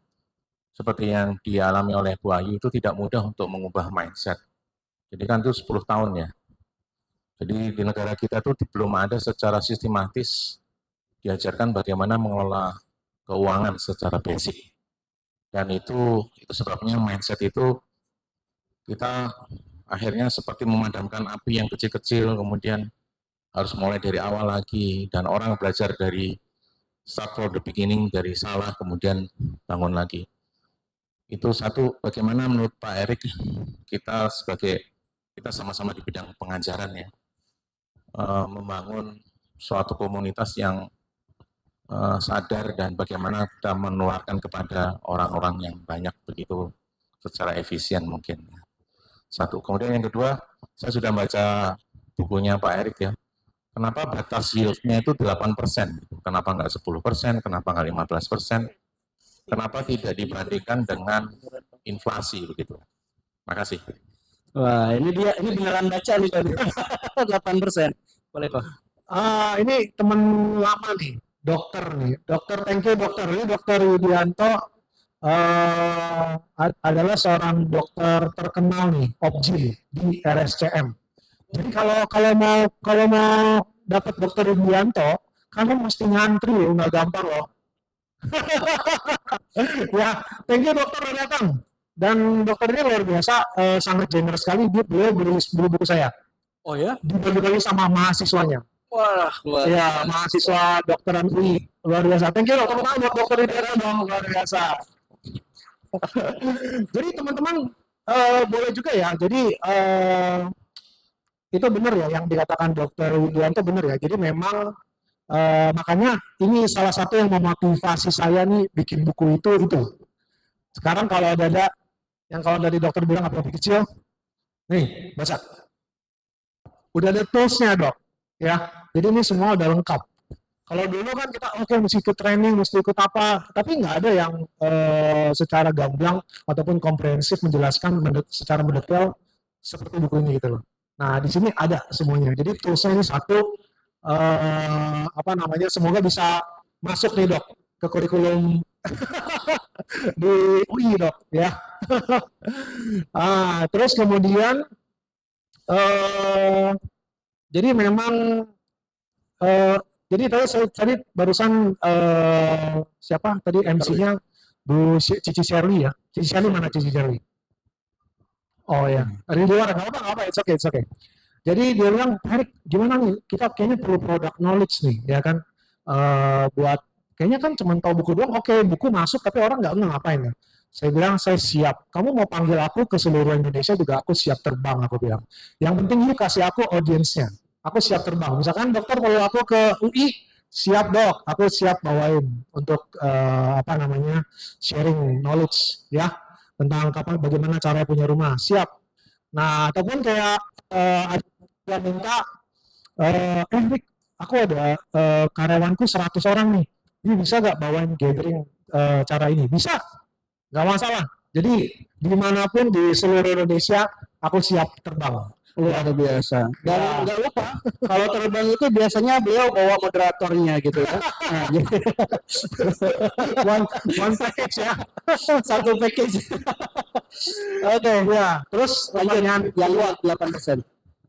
seperti yang dialami oleh Bu Ayu itu tidak mudah untuk mengubah mindset. Jadi kan itu 10 tahun ya. Jadi di negara kita itu belum ada secara sistematis diajarkan bagaimana mengelola keuangan secara basic. Dan itu sebabnya mindset itu kita akhirnya seperti memadamkan api yang kecil-kecil, kemudian harus mulai dari awal lagi, dan orang belajar dari start from the beginning, dari salah, kemudian bangun lagi. Itu satu, bagaimana menurut Pak Erik, kita sama-sama di bidang pengajaran ya, membangun suatu komunitas yang sadar dan bagaimana kita menularkan kepada orang-orang yang banyak begitu secara efisien mungkin. Satu. Kemudian yang kedua, saya sudah baca bukunya Pak Erik ya. Kenapa batas yield-nya itu 8%? Kenapa nggak 10%? Kenapa nggak 15%? Kenapa tidak dibandingkan dengan inflasi begitu? Makasih. Wah, ini beneran baca nih tadi. 8%. Boleh, Pak. Ini teman lama nih, dokter nih. Dokter, thank you dokter. Ini Dokter Widianto adalah seorang dokter terkenal nih, Opjin di RSCM. Jadi kalau mau dapat Dokter Widianto, kalian mesti ngantri loh, nggak gampang loh. Ya, thank you dokter udah datang. Dan dokter ini luar biasa, sangat generous sekali. Beliau beli buku saya. Oh ya? Dibagi-bagi sama mahasiswanya. Wah, luar Ya, mahasiswa dokteran UI. Luar biasa. Thank you dokter, buat dokter Widianto dong, luar biasa. Jadi teman-teman boleh juga ya. Jadi itu benar ya yang dikatakan Dokter Widianto benar ya. Jadi memang makanya ini salah satu yang memotivasi saya nih bikin buku itu. Sekarang kalau ada yang kalau dari dokter bilang apa lebih kecil, nih baca. Udah ada toolsnya dok, ya. Jadi ini semua udah lengkap. Kalau dulu kan kita mesti ikut training, mesti ikut apa, tapi nggak ada yang secara gamblang ataupun komprehensif menjelaskan secara mendetail seperti buku ini gitu loh. Nah di sini ada semuanya. Jadi toolsnya ini satu, semoga bisa masuk nih dok ke kurikulum di UI dok ya. Terus kemudian jadi memang jadi tadi barusan siapa tadi MC-nya Bu Cici Shirley ya. Cici Shirley mana Cici Shirley? Oh ya, di luar nggak apa-apa, it's okay. Jadi dia bilang, Erik, gimana nih? Kita kayaknya perlu product knowledge nih, ya kan? Buat kayaknya kan cuma tahu buku doang. Oke, buku masuk, tapi orang nggak ngapain ya. Saya bilang saya siap. Kamu mau panggil aku ke seluruh Indonesia juga aku siap terbang. Aku bilang. Yang penting lu kasih aku audiensnya. Aku siap terbang. Misalkan dokter kalau aku ke UI, siap dok. Aku siap bawain untuk sharing knowledge ya tentang bagaimana cara punya rumah. Siap. Nah ataupun kayak ada minta, Rick, aku ada karyawanku 100 orang nih. Ini bisa nggak bawain gathering cara ini? Bisa. Nggak masalah. Jadi dimanapun di seluruh Indonesia aku siap terbang. luar biasa. Dan nggak lupa kalau terbang itu biasanya beliau bawa moderatornya gitu ya. Nah, jadi one package ya. satu package. Oke, ya. Terus pertanyaan yang luar 8%.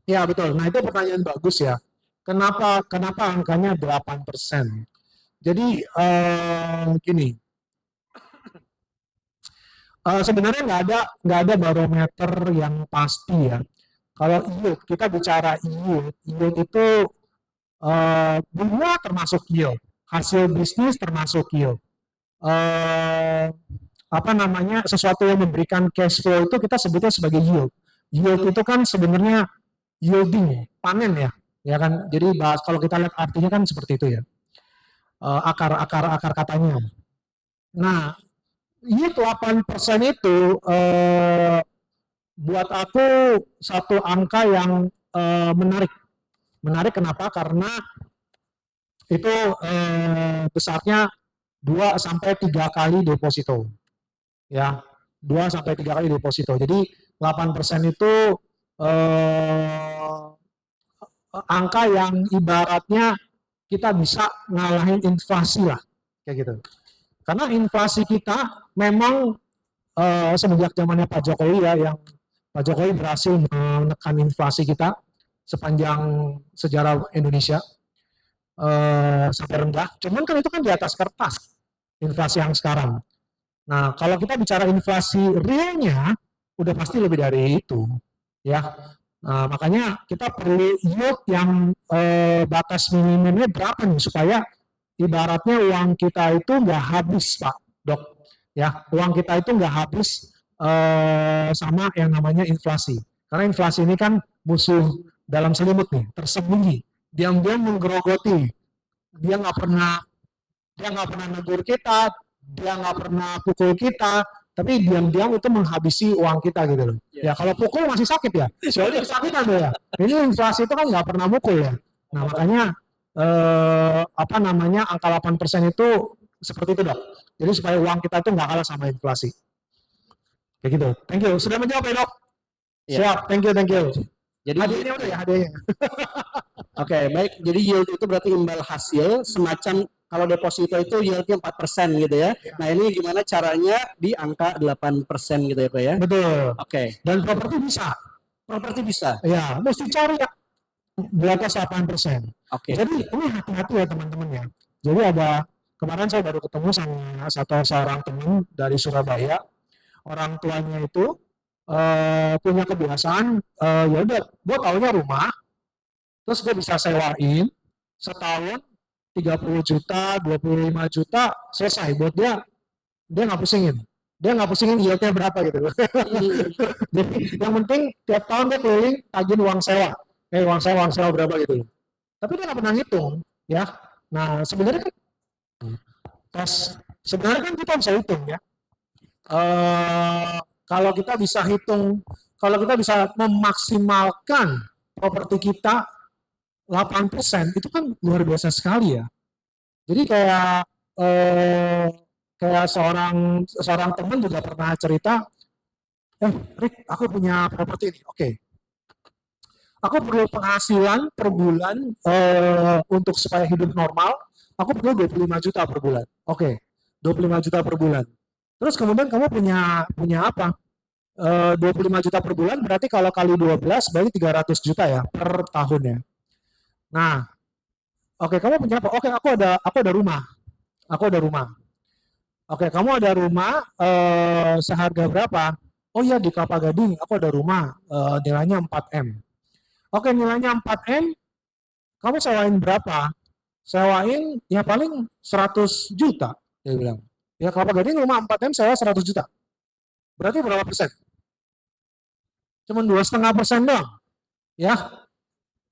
Ya betul. Nah itu pertanyaan bagus ya. Kenapa angkanya 8%? Jadi gini. Sebenarnya nggak ada barometer yang pasti ya. Kalau yield, kita bicara yield itu bunga termasuk yield, hasil bisnis termasuk yield. Sesuatu yang memberikan cash flow itu kita sebutnya sebagai yield. Yield itu kan sebenarnya yielding, panen ya kan. Jadi kalau kita lihat artinya kan seperti itu ya. Akar katanya. Nah, yield 8% itu buat aku satu angka yang menarik. Menarik kenapa? Karena itu besarnya 2 sampai 3 kali deposito. Ya, 2 sampai 3 kali deposito. Jadi 8% itu angka yang ibaratnya kita bisa ngalahin inflasi lah, kayak gitu. Karena inflasi kita memang semenjak zamannya Pak Jokowi ya, yang Pak Jokowi berhasil menekan inflasi kita sepanjang sejarah Indonesia sampai rendah. Cuman kan itu kan di atas kertas inflasi yang sekarang. Nah, kalau kita bicara inflasi realnya, udah pasti lebih dari itu, ya. Nah, makanya kita perlu yield yang batas minimumnya berapa nih supaya ibaratnya uang kita itu nggak habis, Pak Dok. Ya, uang kita itu nggak habis sama yang namanya inflasi. Karena inflasi ini kan musuh dalam selimut nih, tersembunyi, diam-diam menggerogoti. Dia nggak pernah negur kita, dia nggak pernah pukul kita, tapi diam-diam itu menghabisi uang kita gitu loh. Ya kalau pukul masih sakit ya, soalnya kesakitan tuh ya. Ini inflasi itu kan nggak pernah mukul ya. Nah makanya angka 8% itu seperti itu Dok. Jadi supaya uang kita itu nggak kalah sama inflasi. Kayak gitu. Thank you. Sudah menjawab ya Dok? Ya. Siap. Thank you. Jadi Hadiahnya udah ya hadiahnya. Oke, baik. Jadi yield itu berarti imbal hasil, semacam kalau deposito itu yieldnya 4% gitu ya. Nah, ini gimana caranya di angka 8% gitu ya, Pak ya? Betul. Oke. Dan properti bisa. Properti bisa. Ya, mesti cari ya di atas 8%. Oke. Jadi ini hati-hati ya teman-teman ya. Jadi kemarin saya baru ketemu sama seorang teman dari Surabaya. Orang tuanya itu punya kebiasaan, ya udah, gue taunya rumah, terus gue bisa sewain setahun 30 juta, 25 juta, selesai buat dia nggak pusingin. Dia nggak pusingin yieldnya berapa gitu. Jadi yang penting tiap tahun dia keliling tagih uang sewa berapa gitu. Tapi dia nggak pernah ngitung, ya. Nah sebenarnya kan kita bisa hitung ya. Kalau kita bisa hitung, kalau kita bisa memaksimalkan properti kita 8%, itu kan luar biasa sekali ya. Jadi kayak seorang teman juga pernah cerita, Rick, aku punya properti ini. Oke. Aku perlu penghasilan per bulan untuk supaya hidup normal, aku perlu 25 juta per bulan. Oke. 25 juta per bulan. Terus kemudian kamu punya apa? 25 juta per bulan berarti kalau kali 12 berarti 300 juta ya per tahunnya. Nah, oke, kamu punya apa? Oke, aku ada rumah. Oke, kamu ada rumah seharga berapa? Oh iya, di Kelapa Gading aku ada rumah nilainya 4M. Oke, nilainya 4M. Kamu sewain berapa? Sewain ya paling 100 juta, dia bilang. Ya Kelapa Gading rumah 4M sewa 100 juta. Berarti berapa persen? Cuman 2,5% doang. Ya.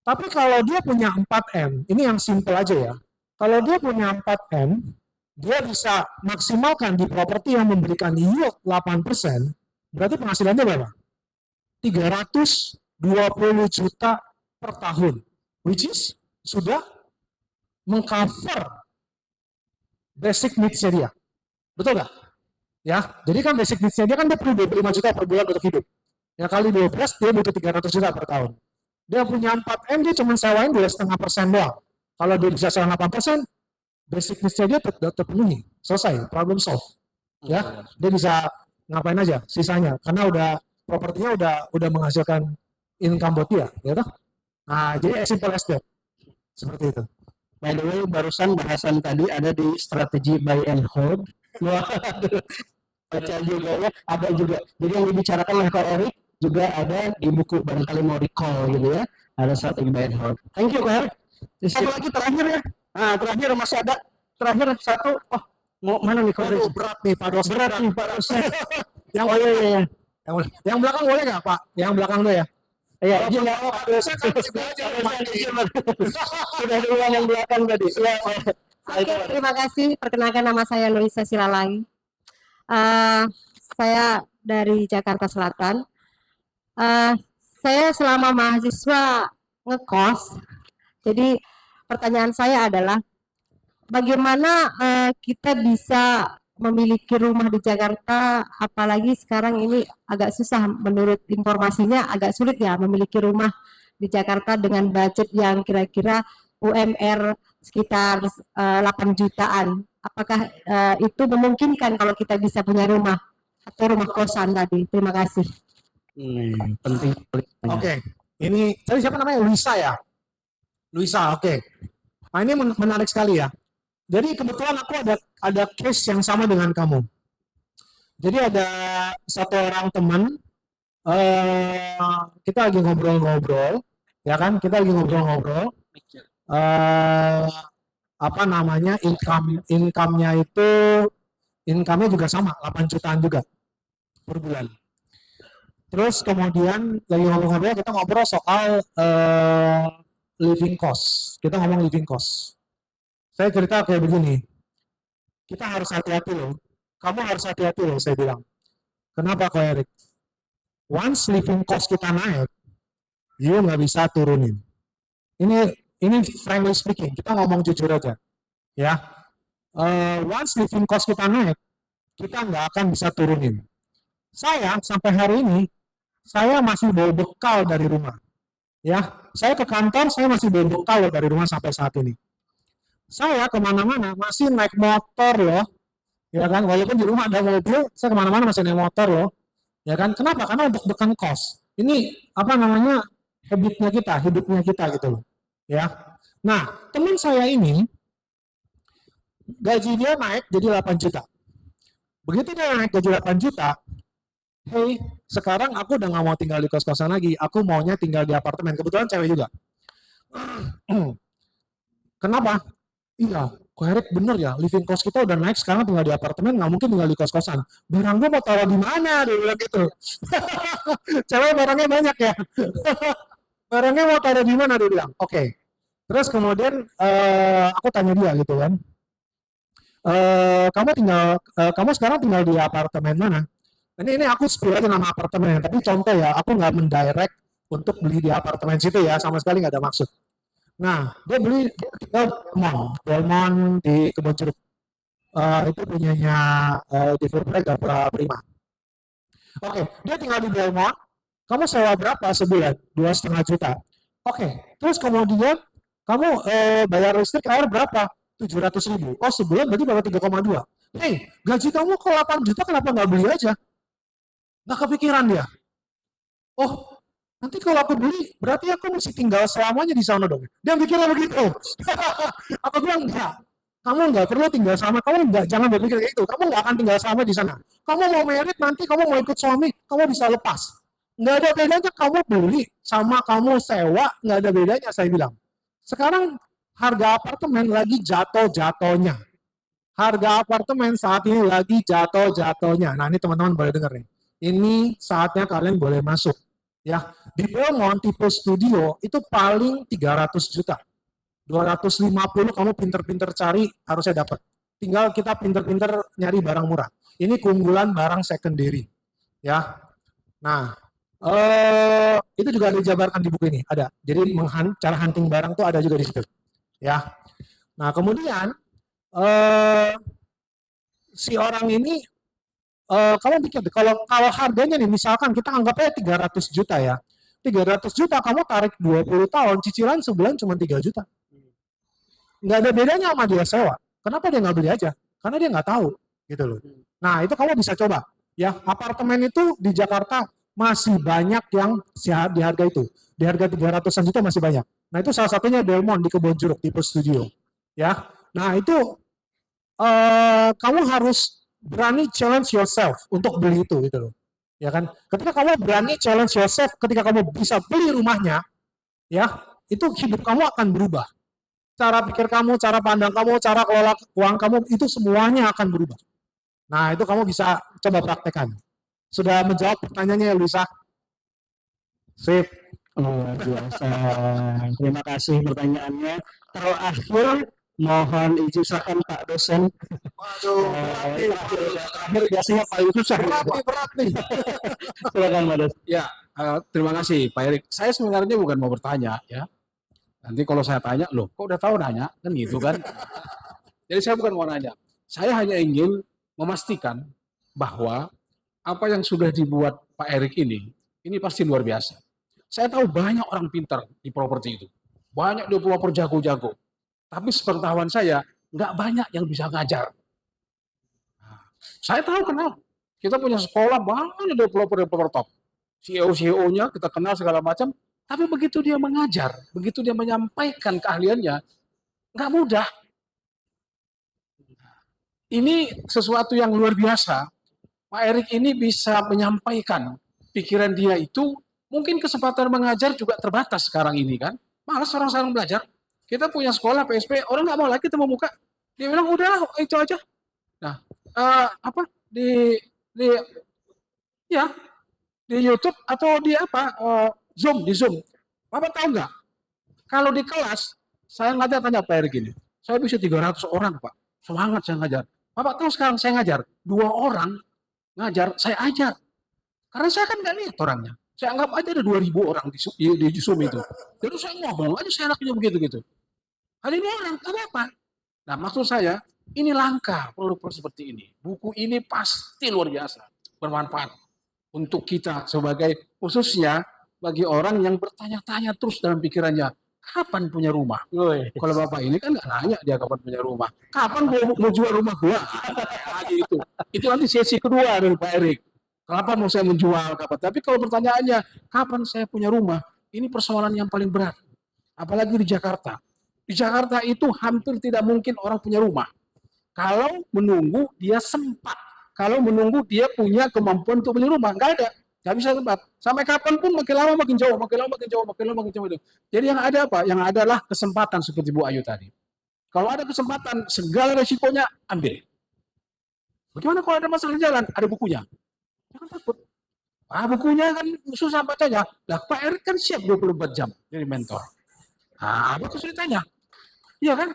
Tapi kalau dia punya 4M, ini yang simple aja ya. Kalau dia punya 4M, dia bisa maksimalkan di properti yang memberikan yield 8%, berarti penghasilannya berapa? 320 juta per tahun. Which is sudah mengcover basic needs-nya dia. Betul nggak? Ya, jadi kan basic needs-nya dia kan dia perlu 25 juta per bulan untuk hidup. Ya kali 12 dia butuh 300 juta per tahun. Dia punya 4M, dia cuma sewain 2,5% doang. Kalau dia bisa sewa 8%, basic needs-nya dia terpenuhi. Selesai, problem solve. Ya, dia bisa ngapain aja sisanya karena propertinya udah menghasilkan income buat dia, ya toh? Nah, jadi as simple as that. Seperti itu. By the way, barusan bahasan tadi ada di strategi buy and hold. Baca juga ya, ada juga. Jadi yang dibicarakan oleh Kak Erik juga ada di buku, barangkali mau recall gitu ya. Ada strategi buy and hold. Thank you Kak Erik. Satu lagi terakhir ya. Nah, terakhir masih ada. Terakhir satu. Oh, mau mana nih Kak Erik? Berat nih Pak Dosen. Berat nih Pak Dosen. Iya. Yang belakang boleh nggak Pak? Yang belakang tuh ya. Iya, Pak Dosen kan aja. sudah duluan yang belakang tadi. Ya, Oke, terima kasih. Perkenalkan nama saya Luisa Silalai. Saya dari Jakarta Selatan. Saya selama mahasiswa ngekos. Jadi pertanyaan saya adalah bagaimana kita bisa memiliki rumah di Jakarta, apalagi sekarang ini agak susah, menurut informasinya agak sulit ya memiliki rumah di Jakarta dengan budget yang kira-kira UMR sekitar 8 jutaan. Apakah itu memungkinkan kalau kita bisa punya rumah atau rumah kosan tadi? Terima kasih. Penting. Oke, ini tadi siapa namanya? Luisa ya? Luisa, oke. Nah ini menarik sekali ya. Jadi kebetulan aku ada case yang sama dengan kamu. Jadi ada satu orang teman, kita lagi ngobrol-ngobrol, ya kan? Kita lagi ngobrol-ngobrol. Apa namanya? Income-nya itu, income-nya juga sama, 8 jutaan juga per bulan. Terus kemudian lagi ngobrol-ngobrol, kita ngobrol soal living cost. Kita ngomong living cost. Saya cerita kayak begini, kita harus hati-hati loh. Kamu harus hati-hati loh, saya bilang. Kenapa Ko Erik? Once living cost kita naik, you nggak bisa turunin. Ini frankly speaking, kita ngomong jujur aja. Ya, once living cost kita naik, kita nggak akan bisa turunin. Saya sampai hari ini, saya masih bawa bekal dari rumah. Ya, saya ke kantor, saya masih bawa bekal dari rumah sampai saat ini. Saya kemana-mana masih naik motor loh, ya kan? Walaupun di rumah ada mobil, saya kemana-mana masih naik motor loh, ya kan? Kenapa? Karena untuk deg-degan kos. Ini apa namanya hidupnya kita gitu loh, ya. Nah, teman saya ini gaji dia naik jadi 8 juta. Begitu dia naik gaji 8 juta, hey, sekarang aku udah nggak mau tinggal di kos-kosan lagi, aku maunya tinggal di apartemen. Kebetulan cewek juga. Kenapa? Iya, Ko Erik bener ya, living cost kita udah naik, sekarang tinggal di apartemen, nggak mungkin tinggal di kos-kosan. Barang gue mau taruh di mana, dia bilang gitu. Cewek barangnya banyak ya. Barangnya mau taruh di mana, dia bilang. Oke. Terus kemudian aku tanya dia gitu kan. Kamu sekarang tinggal di apartemen mana? Ini aku spill aja nama apartemen, tapi contoh ya, aku nggak mendirect untuk beli di apartemen situ ya, sama sekali nggak ada maksud. Nah, dia tinggal Belmont di Kebonjeruk. Itu punyanya developer Gapra Prima. Oke, dia tinggal di Belmont. Kamu sewa berapa sebulan? 2,5 juta. Oke, terus kemudian kamu bayar listrik air berapa? 700.000. Oh, sebulan berarti baru 3,2. Hei, gaji kamu kok 8 juta, kenapa nggak beli aja? Nggak kepikiran dia. Oh, nanti kalau aku beli, berarti aku mesti tinggal selamanya di sana dong. Dia mikirnya begitu. Aku bilang, enggak. Kamu nggak perlu tinggal sama, jangan berpikir kayak itu. Kamu nggak akan tinggal sama di sana. Kamu mau merit, nanti kamu mau ikut suami, kamu bisa lepas. Nggak ada bedanya kamu beli sama kamu sewa, nggak ada bedanya, saya bilang. Sekarang harga apartemen lagi jatuh-jatuhnya. Harga apartemen saat ini lagi jatuh-jatuhnya. Nah, ini teman-teman boleh dengar nih. Ini saatnya kalian boleh masuk. Ya, di Belmont tipe studio itu paling 300 juta. 250 kamu pinter-pinter cari harusnya dapat. Tinggal kita pinter-pinter nyari barang murah. Ini keunggulan barang secondary. Ya. Nah, itu juga dijabarkan di buku ini, ada. Jadi cara hunting barang tuh ada juga di situ. Ya. Nah, kemudian si orang ini kamu pikir kalau harganya nih misalkan kita anggap aja 300 juta ya. 300 juta kamu tarik 20 tahun, cicilan sebulan cuma 3 juta. Nggak ada bedanya sama dia sewa. Kenapa dia nggak beli aja? Karena dia nggak tahu gitu loh. Nah, itu kamu bisa coba. Ya, apartemen itu di Jakarta masih banyak yang di harga itu. Di harga 300-an juta masih banyak. Nah, itu salah satunya Belmont di Kebonjeruk tipe studio. Ya. Nah, itu kamu harus berani challenge yourself untuk beli itu gitu loh. Ya kan? Ketika kamu berani challenge yourself, ketika kamu bisa beli rumahnya, ya, itu hidup kamu akan berubah. Cara pikir kamu, cara pandang kamu, cara kelola uang kamu, itu semuanya akan berubah. Nah, itu kamu bisa coba praktekkan. Sudah menjawab pertanyaannya, Luisa? Sip. Luar biasa. Terima kasih pertanyaannya. Terakhir Mohon izin silakan Pak dosen. Waduh, Terakhir biasanya paling susah. berat nih. Silakan Pak dosen. Ya, terima kasih Pak Erik. Saya sebenarnya bukan mau bertanya ya. Nanti kalau saya tanya, loh kok udah tahu nanya? Kan gitu kan. Jadi saya bukan mau nanya. Saya hanya ingin memastikan bahwa apa yang sudah dibuat Pak Erik ini pasti luar biasa. Saya tahu banyak orang pintar di properti itu. Banyak developer jago-jago. Tapi sepengetahuan saya, nggak banyak yang bisa ngajar. Nah, saya tahu kenal. Kita punya sekolah, banyak developer-developer top. CEO-nya kita kenal segala macam. Tapi begitu dia mengajar, begitu dia menyampaikan keahliannya, nggak mudah. Ini sesuatu yang luar biasa. Pak Erik ini bisa menyampaikan pikiran dia itu, mungkin kesempatan mengajar juga terbatas sekarang ini kan. Malas orang sekarang belajar. Kita punya sekolah PSP, orang nggak mau lagi ketemu muka. Dia bilang udahlah itu aja. Nah, apa di ya di YouTube atau di apa di Zoom. Bapak tahu nggak? Kalau di kelas saya ngajar tanya Pak Erik ini, saya bisa 300 orang Pak, semangat saya ngajar. Bapak tahu sekarang saya ngajar 2 orang ngajar, saya ajar. Karena saya kan nggak lihat orangnya. Saya anggap aja ada 2.000 orang di Zoom itu. Jadi saya ngomong aja saya enaknya begitu-gitu. Ada 2 orang, apa? Nah maksud saya, ini langka produk seperti ini. Buku ini pasti luar biasa, bermanfaat untuk kita sebagai khususnya bagi orang yang bertanya-tanya terus dalam pikirannya, kapan punya rumah? Kalau Bapak ini kan nggak nanya dia kapan punya rumah. Kapan mau jual rumah gua? Lagi itu. Itu nanti sesi kedua dari Pak Erik. Kapan mau saya menjual? Kapan? Tapi kalau pertanyaannya, kapan saya punya rumah? Ini persoalan yang paling berat. Apalagi di Jakarta. Di Jakarta itu hampir tidak mungkin orang punya rumah. Kalau menunggu dia sempat. Kalau menunggu dia punya kemampuan untuk beli rumah. Nggak ada. Nggak bisa tempat. Sampai kapanpun makin lama makin jauh, makin lama makin jauh, makin lama makin jauh. Jadi yang ada apa? Yang ada adalah kesempatan seperti Bu Ayu tadi. Kalau ada kesempatan, segala resikonya ambil. Bagaimana kalau ada masalah jalan? Ada bukunya. Jangan takut. Bukunya kan susah bacanya. Lah Pak Erik kan siap 24 jam jadi mentor. Apa kesulitannya? Iya kan?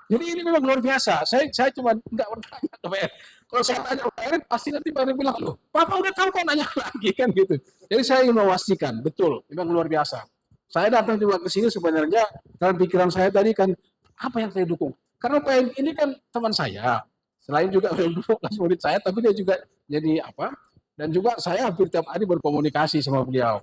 Jadi ini memang luar biasa. Saya cuma nggak bertanya ke Pak Erik. Kalau saya tanya ke Pak Erik, pasti nanti Pak Erik bilang, loh, Papa udah tahu kok nanya lagi kan gitu. Jadi saya ingin memastikan, betul, memang luar biasa. Saya datang juga ke sini sebenarnya dalam pikiran saya tadi kan, apa yang saya dukung? Karena Pak Erik ini kan teman saya. Selain juga dulu kelas murid saya, tapi dia juga jadi apa? Dan juga saya hampir tiap hari berkomunikasi sama beliau.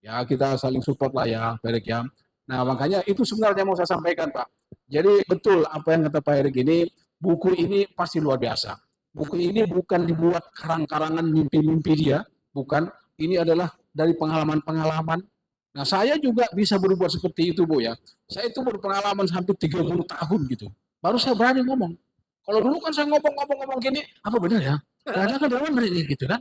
Ya kita saling support lah ya, Pak Erik ya. Nah makanya itu sebenarnya mau saya sampaikan Pak. Jadi betul apa yang kata Pak Erik ini, buku ini pasti luar biasa. Buku ini bukan dibuat karang-karangan mimpi-mimpi dia, bukan. Ini adalah dari pengalaman-pengalaman. Nah saya juga bisa berbuat seperti itu Bu ya. Saya itu berpengalaman hampir 30 tahun gitu. Baru saya berani ngomong. Kalau dulu kan saya ngomong gini, apa benar ya? Jangan nggak benar ini gitu kan?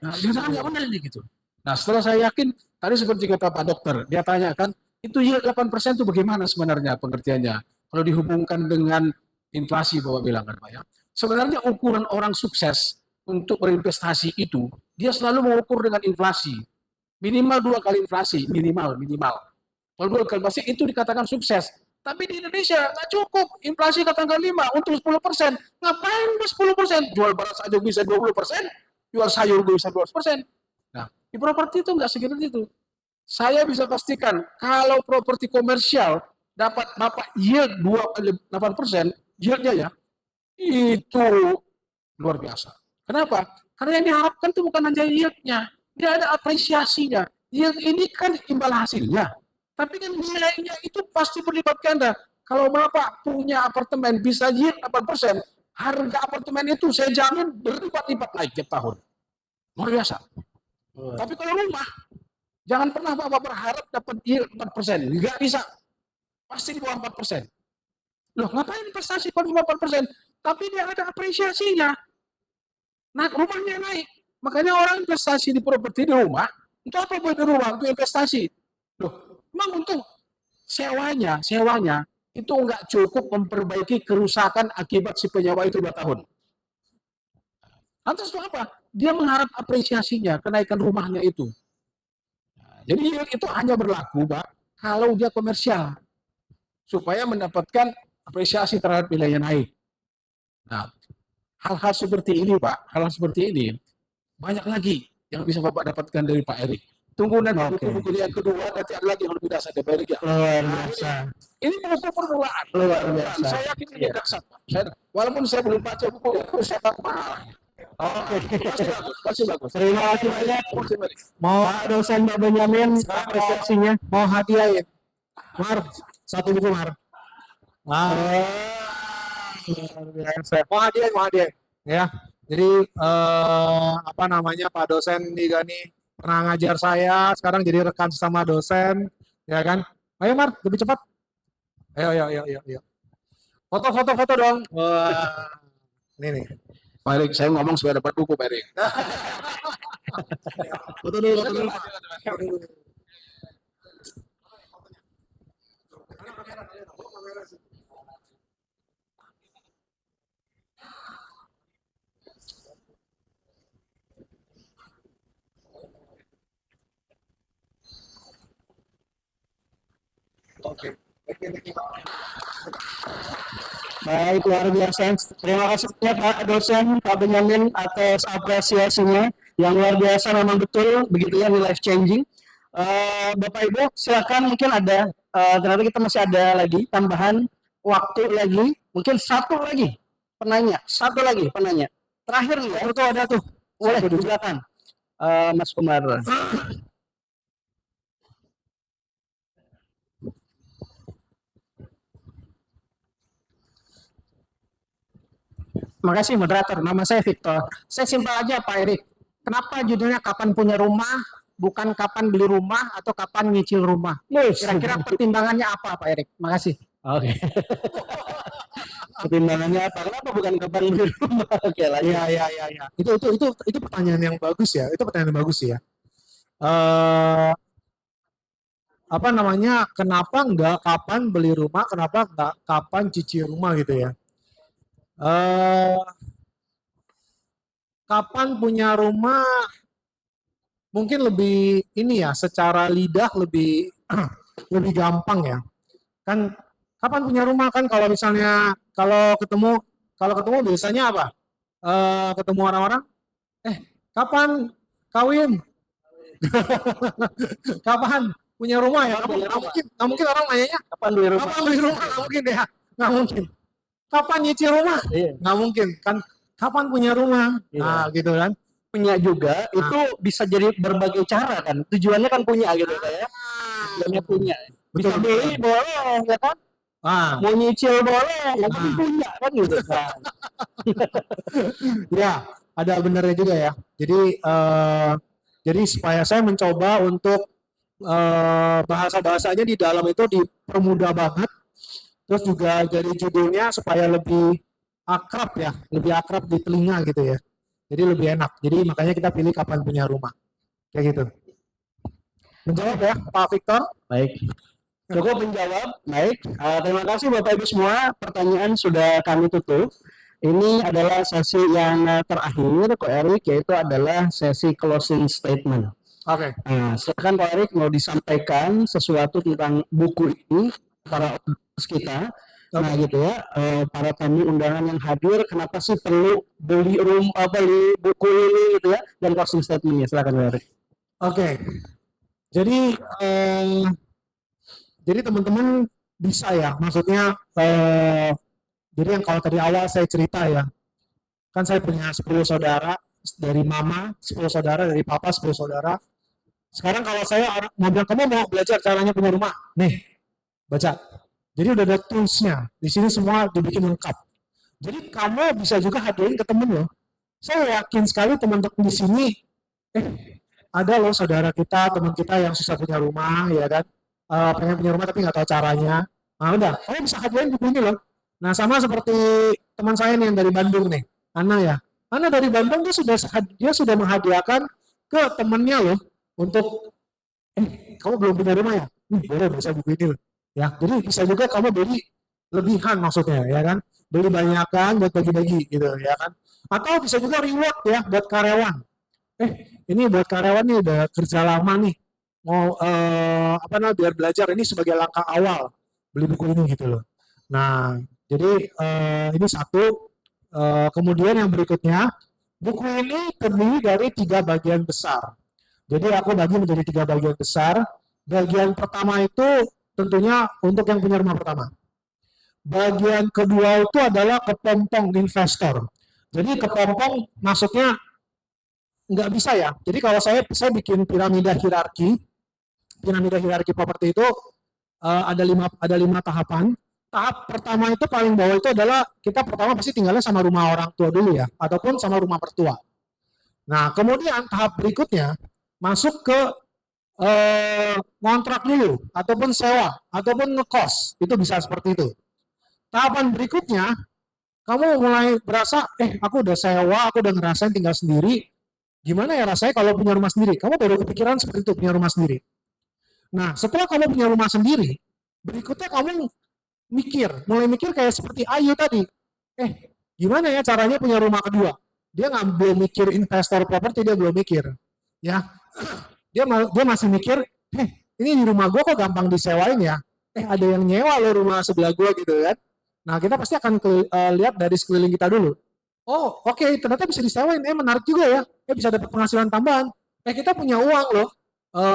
Nah, jangan nggak benar ini gitu. Nah setelah saya yakin, tadi seperti kata Pak Dokter, dia tanyakan, itu yield 8% itu bagaimana sebenarnya pengertiannya? Kalau dihubungkan dengan inflasi Bapak bilang kan Pak ya. Sebenarnya ukuran orang sukses untuk berinvestasi itu, dia selalu mengukur dengan inflasi. Minimal 2 kali inflasi, minimal. Kalau 2 kali inflasi itu dikatakan sukses. Tapi di Indonesia nggak cukup. Inflasi katakan 5 untuk 10%. Ngapain 10%? Jual beras aja bisa 20%, jual sayur bisa 12%. Nah, di properti itu nggak segitu itu. Saya bisa pastikan kalau properti komersial dapat Bapak yield 8%, yieldnya ya, itu luar biasa. Kenapa? Karena yang diharapkan itu bukan hanya yieldnya, dia ada apresiasinya. Yield ini kan imbal hasilnya. Tapi kan nilainya itu pasti berlipat ganda. Kalau Bapak punya apartemen bisa yield 8%, harga apartemen itu saya jamin berlipat-lipat naik tiap tahun. Luar biasa. Tapi kalau rumah, jangan pernah Bapak berharap dapat yield 4%. Nggak bisa. Pasti di bawah 4%. Loh, ngapain investasi kalau 4%? Tapi dia ada apresiasinya. Nah, rumahnya naik. Makanya orang investasi di properti di rumah, untuk apa buat di rumah? Untuk investasi. Loh, memang untuk sewanya itu nggak cukup memperbaiki kerusakan akibat si penyewa itu 2 tahun. Lantas itu apa? Dia mengharap apresiasinya, kenaikan rumahnya itu. Jadi itu hanya berlaku, Pak, kalau dia komersial. Supaya mendapatkan apresiasi terhadap nilai yang naik. Nah, hal-hal seperti ini Pak, hal-hal seperti ini banyak lagi yang bisa Bapak dapatkan dari Pak Erik. Tunggu nanti buku yang kedua, nanti ada lagi yang lebih dasar dari Pak Erik ya. Luar biasa. Ini buku permulaan. Luar biasa. Saya yakin ini dasar. Walaupun saya belum baca buku itu, saya tahu mahal. Oke. Masih bagus. Terima kasih banyak. Mau Pak dosen Pak Benyamin apresiasinya. Mau hadiah ya. Mar, satu buku Mar. Wah. Luar biasa. Mau hadiah. Ya. Jadi apa namanya Pak dosen juga nih pernah ngajar saya, sekarang jadi rekan sesama dosen, ya kan? Ayo Mar, lebih cepat. Ayo. Foto dong. Wah. Ini nih. Pak Erik, saya ngomong supaya dapat buku Pak Erik. Foto dulu. Baik, luar biasa. Terima kasih banyak Pak dosen Pak Benyamin atas apresiasinya yang luar biasa, memang betul begitu ya, life changing. Bapak Ibu silakan, mungkin ada ternyata kita masih ada lagi tambahan waktu lagi, mungkin satu lagi penanya terakhir nih ya. Itu ada tuh, boleh silakan Mas Kumar. Makasih moderator, nama saya Victor. Saya simpel aja Pak Erik. Kenapa judulnya kapan punya rumah, bukan kapan beli rumah atau kapan nyicil rumah? Kira-kira pertimbangannya apa Pak Erik? Makasih. Oke. Pertimbangannya apa? Kenapa bukan kapan beli rumah? Oke lah. Iya. Itu pertanyaan yang bagus ya. Apa namanya? Kenapa enggak kapan beli rumah? Kenapa enggak kapan cicil rumah gitu ya? Kapan punya rumah mungkin lebih ini ya, secara lidah lebih lebih gampang ya. Kan kapan punya rumah kan, kalau misalnya kalau ketemu biasanya apa? Ketemu orang-orang, kapan kawin? Kapan punya rumah ya? Nggak mungkin orang nanyanya kapan beli rumah? Nggak mungkin ya, nggak mungkin. Kapan nyicil rumah? Nggak mungkin kan. Kapan punya rumah? Nah, gitu kan. Punya juga itu bisa jadi berbagai cara kan. Tujuannya kan punya gitu ya. Tujuannya punya. Bisa beli boleh ya kan? Mau nyicil boleh, yang penting punya kan gitu. Ya, ada benernya juga ya. Jadi supaya saya mencoba untuk bahasa-bahasanya di dalam itu dipermudah banget. Terus juga dari judulnya supaya lebih akrab ya, lebih akrab di telinga gitu ya. Jadi lebih enak. Jadi makanya kita pilih kapan punya rumah. Kayak gitu. Menjawab ya Pak Victor? Baik. Cukup menjawab. Baik. Terima kasih Bapak Ibu semua. Pertanyaan sudah kami tutup. Ini adalah sesi yang terakhir Pak Erik, yaitu adalah sesi closing statement. Oke. Nah, silakan Pak Erik, mau disampaikan sesuatu tentang buku ini para kita. Nah gitu ya, para tamu undangan yang hadir, kenapa sih perlu beli buku ini gitu ya, dan closing statementnya, silakan Pak Erik. Oke. Jadi teman-teman bisa ya, maksudnya jadi yang kalau tadi awal saya cerita ya, kan saya punya 10 saudara, dari mama 10 saudara, dari papa 10 saudara. Sekarang kalau saya mau bilang, kamu mau belajar caranya punya rumah, nih baca. Jadi udah ada toolsnya, di sini semua dibikin lengkap. Jadi kamu bisa juga hadirin ke temen loh. Saya yakin sekali teman-teman di sini, ada loh saudara kita, teman kita yang susah punya rumah, ya kan? Pengen punya rumah tapi nggak tahu caranya. Nah udah, kamu bisa hadirin buku ini loh. Nah sama seperti teman saya nih yang dari Bandung nih, Ana ya. Ana dari Bandung dia sudah menghadiahkan ke temennya loh untuk, kamu belum punya rumah ya? Boleh baca buku ini loh. Ya, jadi bisa juga kamu beli lebihan maksudnya, ya kan? Beli banyakan buat bagi-bagi gitu, ya kan? Atau bisa juga reward ya buat karyawan. Ini buat karyawan nih udah kerja lama nih, mau biar belajar, ini sebagai langkah awal beli buku ini gitu loh. Nah, Jadi ini satu. Kemudian yang berikutnya, buku ini terdiri dari 3 bagian besar. Jadi aku bagi menjadi 3 bagian besar. Bagian pertama itu tentunya untuk yang punya rumah pertama. Bagian kedua itu adalah kepompong investor. Jadi kepompong maksudnya nggak bisa ya. Jadi kalau saya bikin piramida hierarki properti itu ada lima tahapan. Tahap pertama itu paling bawah itu adalah kita pertama pasti tinggalnya sama rumah orang tua dulu ya, ataupun sama rumah mertua. Nah, kemudian tahap berikutnya masuk ke kontrak dulu, ataupun sewa, ataupun ngekos. Itu bisa seperti itu. Tahapan berikutnya, kamu mulai berasa, aku udah sewa, aku udah ngerasain tinggal sendiri. Gimana ya rasanya kalau punya rumah sendiri? Kamu baru kepikiran seperti itu, punya rumah sendiri. Nah, setelah kamu punya rumah sendiri, berikutnya kamu mulai mikir kayak seperti Ayu tadi. Gimana ya caranya punya rumah kedua? Dia belum mikir investor properti, dia belum mikir. Ya, dia masih mikir, ini di rumah gue kok gampang disewain ya? Ada yang nyewa loh rumah sebelah gue gitu kan? Nah, kita pasti akan lihat dari sekeliling kita dulu. Oh, oke, ternyata bisa disewain. Menarik juga ya. Bisa dapat penghasilan tambahan. Kita punya uang loh.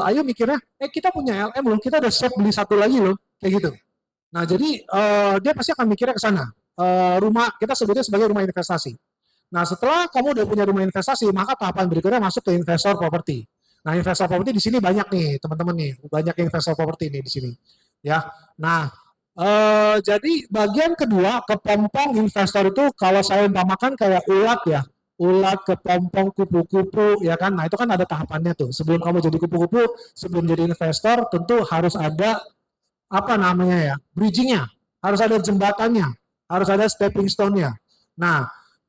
Ayo mikirnya, kita punya LM loh. Kita udah siap beli satu lagi loh. Kayak gitu. Nah, jadi dia pasti akan mikirnya ke sana. Rumah, kita sebutnya sebagai rumah investasi. Nah, setelah kamu udah punya rumah investasi, maka tahapan berikutnya masuk ke investor properti. Nah, investor properti di sini banyak nih, teman-teman nih. Banyak investor properti nih di sini. Ya. Nah, jadi bagian kedua, kepompong investor itu kalau saya umpamakan kayak ulat ya. Ulat, kepompong, kupu-kupu, ya kan? Nah, itu kan ada tahapannya tuh. Sebelum kamu jadi kupu-kupu, sebelum jadi investor, tentu harus ada bridging-nya, harus ada jembatannya, harus ada stepping stone-nya. Nah,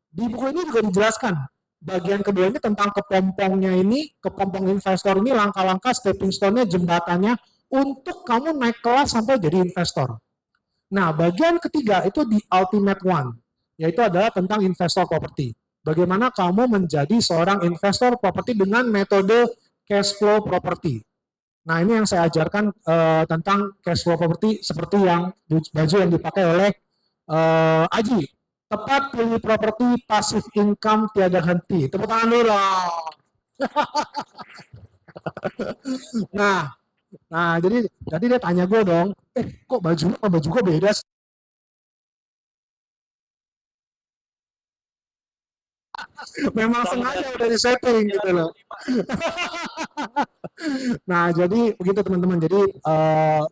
di buku ini juga dijelaskan, bagian kedua ini tentang kepompongnya ini, kepompong investor ini, langkah-langkah stepping stone-nya, jembatannya, untuk kamu naik kelas sampai jadi investor. Nah, bagian ketiga itu di ultimate one, yaitu adalah tentang investor property. Bagaimana kamu menjadi seorang investor property dengan metode cash flow property. Nah, ini yang saya ajarkan tentang cash flow property seperti yang baju yang dipakai oleh Aji. Tepat pilih properti, passive income tiada henti. Tepuk tangan dulu dong. Nah, jadi dia tanya gue dong, kok baju gue beda sih? Memang sengaja udah di setting gitu loh. Nah, jadi begitu teman-teman. Jadi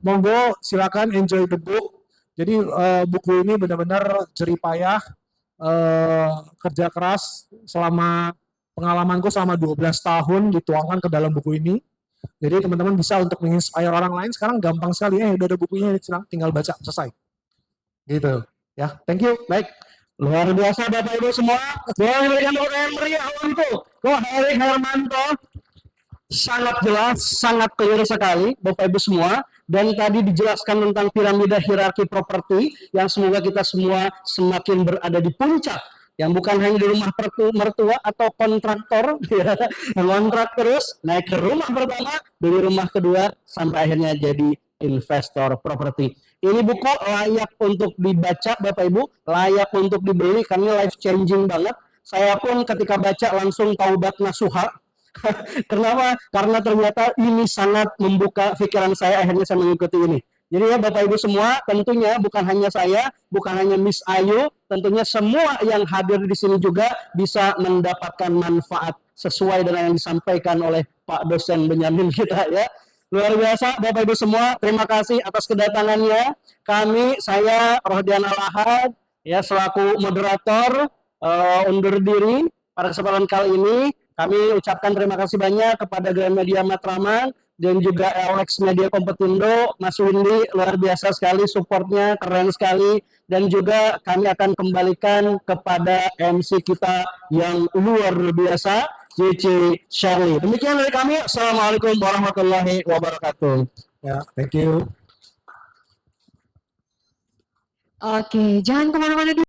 monggo silakan enjoy the book. Jadi buku ini benar-benar jerih payah, kerja keras selama pengalamanku selama 12 tahun dituangkan ke dalam buku ini. Jadi teman-teman bisa untuk menginspire orang lain sekarang gampang sekali. Udah ada bukunya, tinggal baca, selesai. Gitu. Ya, thank you. Baik. Luar biasa Bapak Ibu semua. Boleh berikan tepuk tangan meriah untuk Erik Hermanto. Sangat jelas, sangat clear sekali Bapak Ibu semua. Dan tadi dijelaskan tentang piramida hierarki properti yang semoga kita semua semakin berada di puncak. Yang bukan hanya di rumah mertua atau kontraktor, ya, kontrak terus, naik ke rumah pertama, beli rumah kedua, sampai akhirnya jadi investor properti. Ini buku layak untuk dibaca Bapak Ibu, layak untuk dibeli karena life changing banget. Saya pun ketika baca langsung taubat nasuha. Kenapa? Karena ternyata ini sangat membuka pikiran saya, akhirnya saya mengikuti ini. Jadi ya Bapak Ibu semua, tentunya bukan hanya saya, bukan hanya Miss Ayu, tentunya semua yang hadir di sini juga bisa mendapatkan manfaat sesuai dengan yang disampaikan oleh Pak dosen Benyamin kita ya. Luar biasa Bapak Ibu semua, terima kasih atas kedatangannya. Saya Rohdian Al-Ahad ya selaku moderator undur diri pada kesempatan kali ini. Kami ucapkan terima kasih banyak kepada Gramedia Matraman dan juga LX Media Kompetindo, Mas Windy luar biasa sekali supportnya, keren sekali, dan juga kami akan kembalikan kepada MC kita yang luar biasa, Cici Shirley. Demikian dari kami. Assalamualaikum warahmatullahi wabarakatuh. Ya, thank you. Oke, jangan kemana-mana dulu.